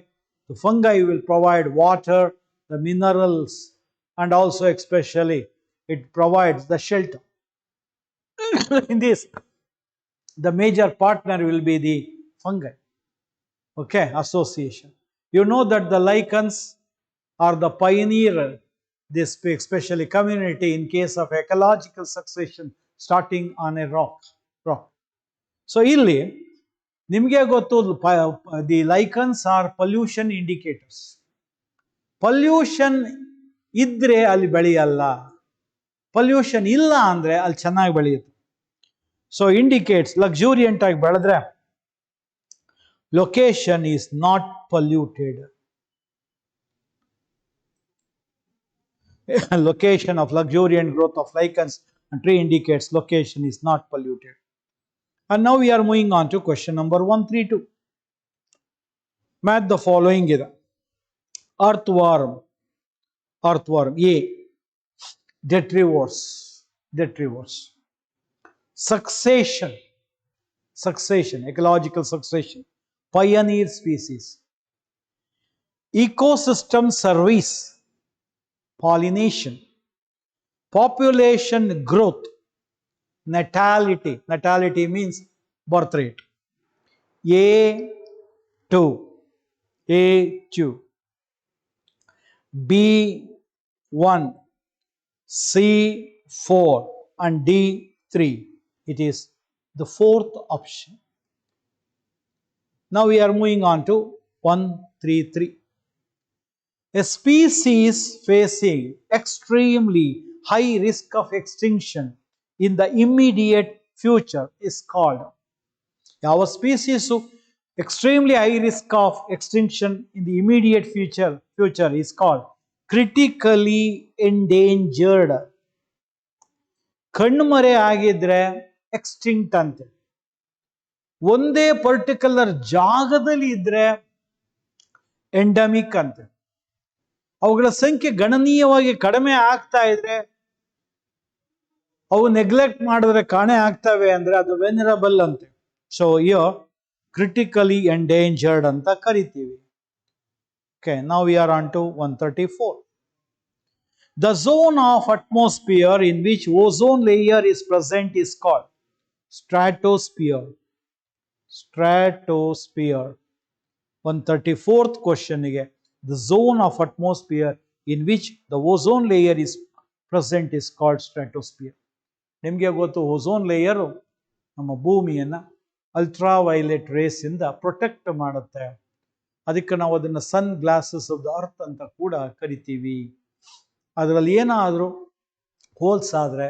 The fungi will provide water, the minerals, and also especially it provides the shelter. In this, the major partner will be the fungi. Okay, association. You know that the lichens are the pioneer, this especially community, in case of ecological succession starting on a rock. So ಇಲ್ಲಿ ನಿಮಗೆ ಗೊತ್ತು, the lichens are pollution indicators. Pollution ಇದ್ರೆ ಅಲ್ಲಿ ಬೆಳೆಯಲ್ಲ, pollution ಇಲ್ಲ ಅಂದ್ರೆ ಅಲ್ಲಿ ಚೆನ್ನಾಗಿ ಬೆಳೆಯುತ್ತೆ. ಸೊ ಇಂಡಿಕೇಟ್ಸ್ ಲಕ್ಸುರಿಯಂಟ್ ಆಗಿ ಬೆಳೆದ್ರೆ location is not polluted. Location of luxuriant growth of lichens and tree indicates location is not polluted. And now we are moving on to question number 132. Match the following here. Earthworm. A. Detrivores. Succession, ecological succession. Pioneer species. Ecosystem service, pollination. Population growth, natality means birth rate. A2, B1, C4 and D3. It is the fourth option. Now we are moving on to 133. A species facing extremely high risk of extinction in the immediate future is called. Our species extremely high risk of extinction in the immediate future is called critically endangered. ಕಣ್ಮರೆ ಆಗಿದ್ರೆ extinct ಅಂತೆ. ಒಂದೇ particular ಜಾಗದಲ್ಲಿ ಇದ್ರೆ endemic ಅಂತೆ. ಅವುಗಳ ಸಂಖ್ಯೆ ಗಣನೀಯವಾಗಿ ಕಡಿಮೆ ಆಗ್ತಾ ಇದ್ರೆ, ಅವು ನೆಗ್ಲೆಕ್ಟ್ ಮಾಡಿದ್ರೆ ಕಾಣೆ ಆಗ್ತವೆ ಅಂದ್ರೆ ಅದು ವೆನರಬಲ್ ಅಂತೆ. ಸೊ ಇಯರ್ ಕ್ರಿಟಿಕಲಿ ಎಂಡೇಂಜರ್ಡ್ ಅಂತ ಕರಿತೀವಿ. Okay, now we are on to 134. The zone of atmosphere in which ozone layer is present is called stratosphere. 134th question ಗೆ the zone of atmosphere in which the ozone layer is present is called stratosphere. ನಿಮಗೆ ಗೊತ್ತು, ozone layer ನಮ್ಮ ಭೂಮಿಯನ್ನು ultra violet race ಇಂದ protect ಮಾಡುತ್ತೆ. ಅದಕ್ಕೆ ನಾವು ಅದನ್ನು ಸನ್ ಗ್ಲಾಸಸ್ ಆಫ್ ದ ಅರ್ತ್ ಅಂತ ಕೂಡ ಕರಿತೀವಿ. ಅದರಲ್ಲಿ ಏನಾದರೂ ಹೋಲ್ಸ್ ಆದರೆ,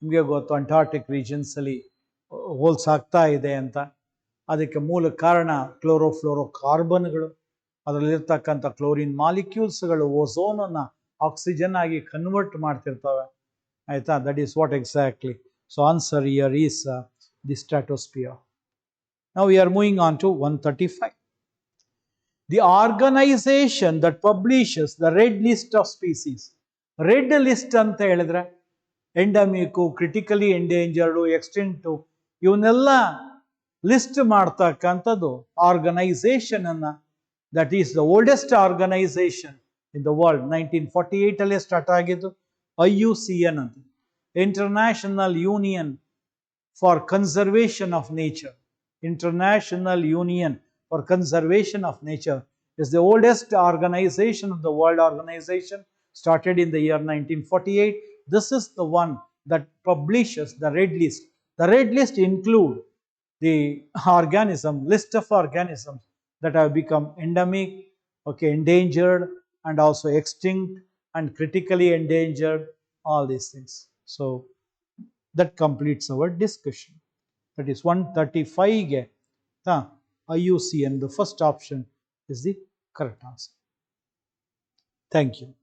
ನಿಮಗೆ ಗೊತ್ತು ಅಂಟಾರ್ಟಿಕ್ ರೀಜನ್ಸಲ್ಲಿ ಹೋಲ್ಸ್ ಆಗ್ತಾ ಇದೆ ಅಂತ. ಅದಕ್ಕೆ ಮೂಲ ಕಾರಣ ಕ್ಲೋರೋಫ್ಲೋರೋ ಕಾರ್ಬನ್ಗಳು, ಅದರಲ್ಲಿರ್ತಕ್ಕಂಥ ಕ್ಲೋರಿನ್ ಮಾಲಿಕ್ಯೂಲ್ಸ್ಗಳು ಓಝೋನನ್ನು ಆಕ್ಸಿಜನ್ ಆಗಿ ಕನ್ವರ್ಟ್ ಮಾಡ್ತಿರ್ತವೆ. ಆಯಿತಾ? That is what exactly. So answer here is the stratosphere. Now we are moving on to 135. The organization that publishes the red list of species. Red list ಅಂತ ಹೇಳಿದ್ರೆ ಎಂಡಮಿಕ್ಕು, ಕ್ರಿಟಿಕಲಿ ಎಂಡೇಂಜರ್ಡು, ಎಕ್ಸ್ಟಿಂಕ್ಟು ಇವನ್ನೆಲ್ಲ list ಮಾಡ್ತಕ್ಕಂಥದ್ದು organisation ಅನ್ನ. That is the oldest organisation in the world. 1948 ಅಲ್ಲೇ start ಆಗಿದ್ದು IUCN ಅಂತ, international union for conservation of nature. International Union for Conservation of Nature is the oldest organization of the world organization, started in the year 1948. This is the one that publishes the red list. The red list include the list of organisms that have become endemic, okay, endangered, and also extinct and critically endangered, all these things. So that completes our discussion. That is 135 ಗೆ IUCN, the first option is the correct answer. Thank you.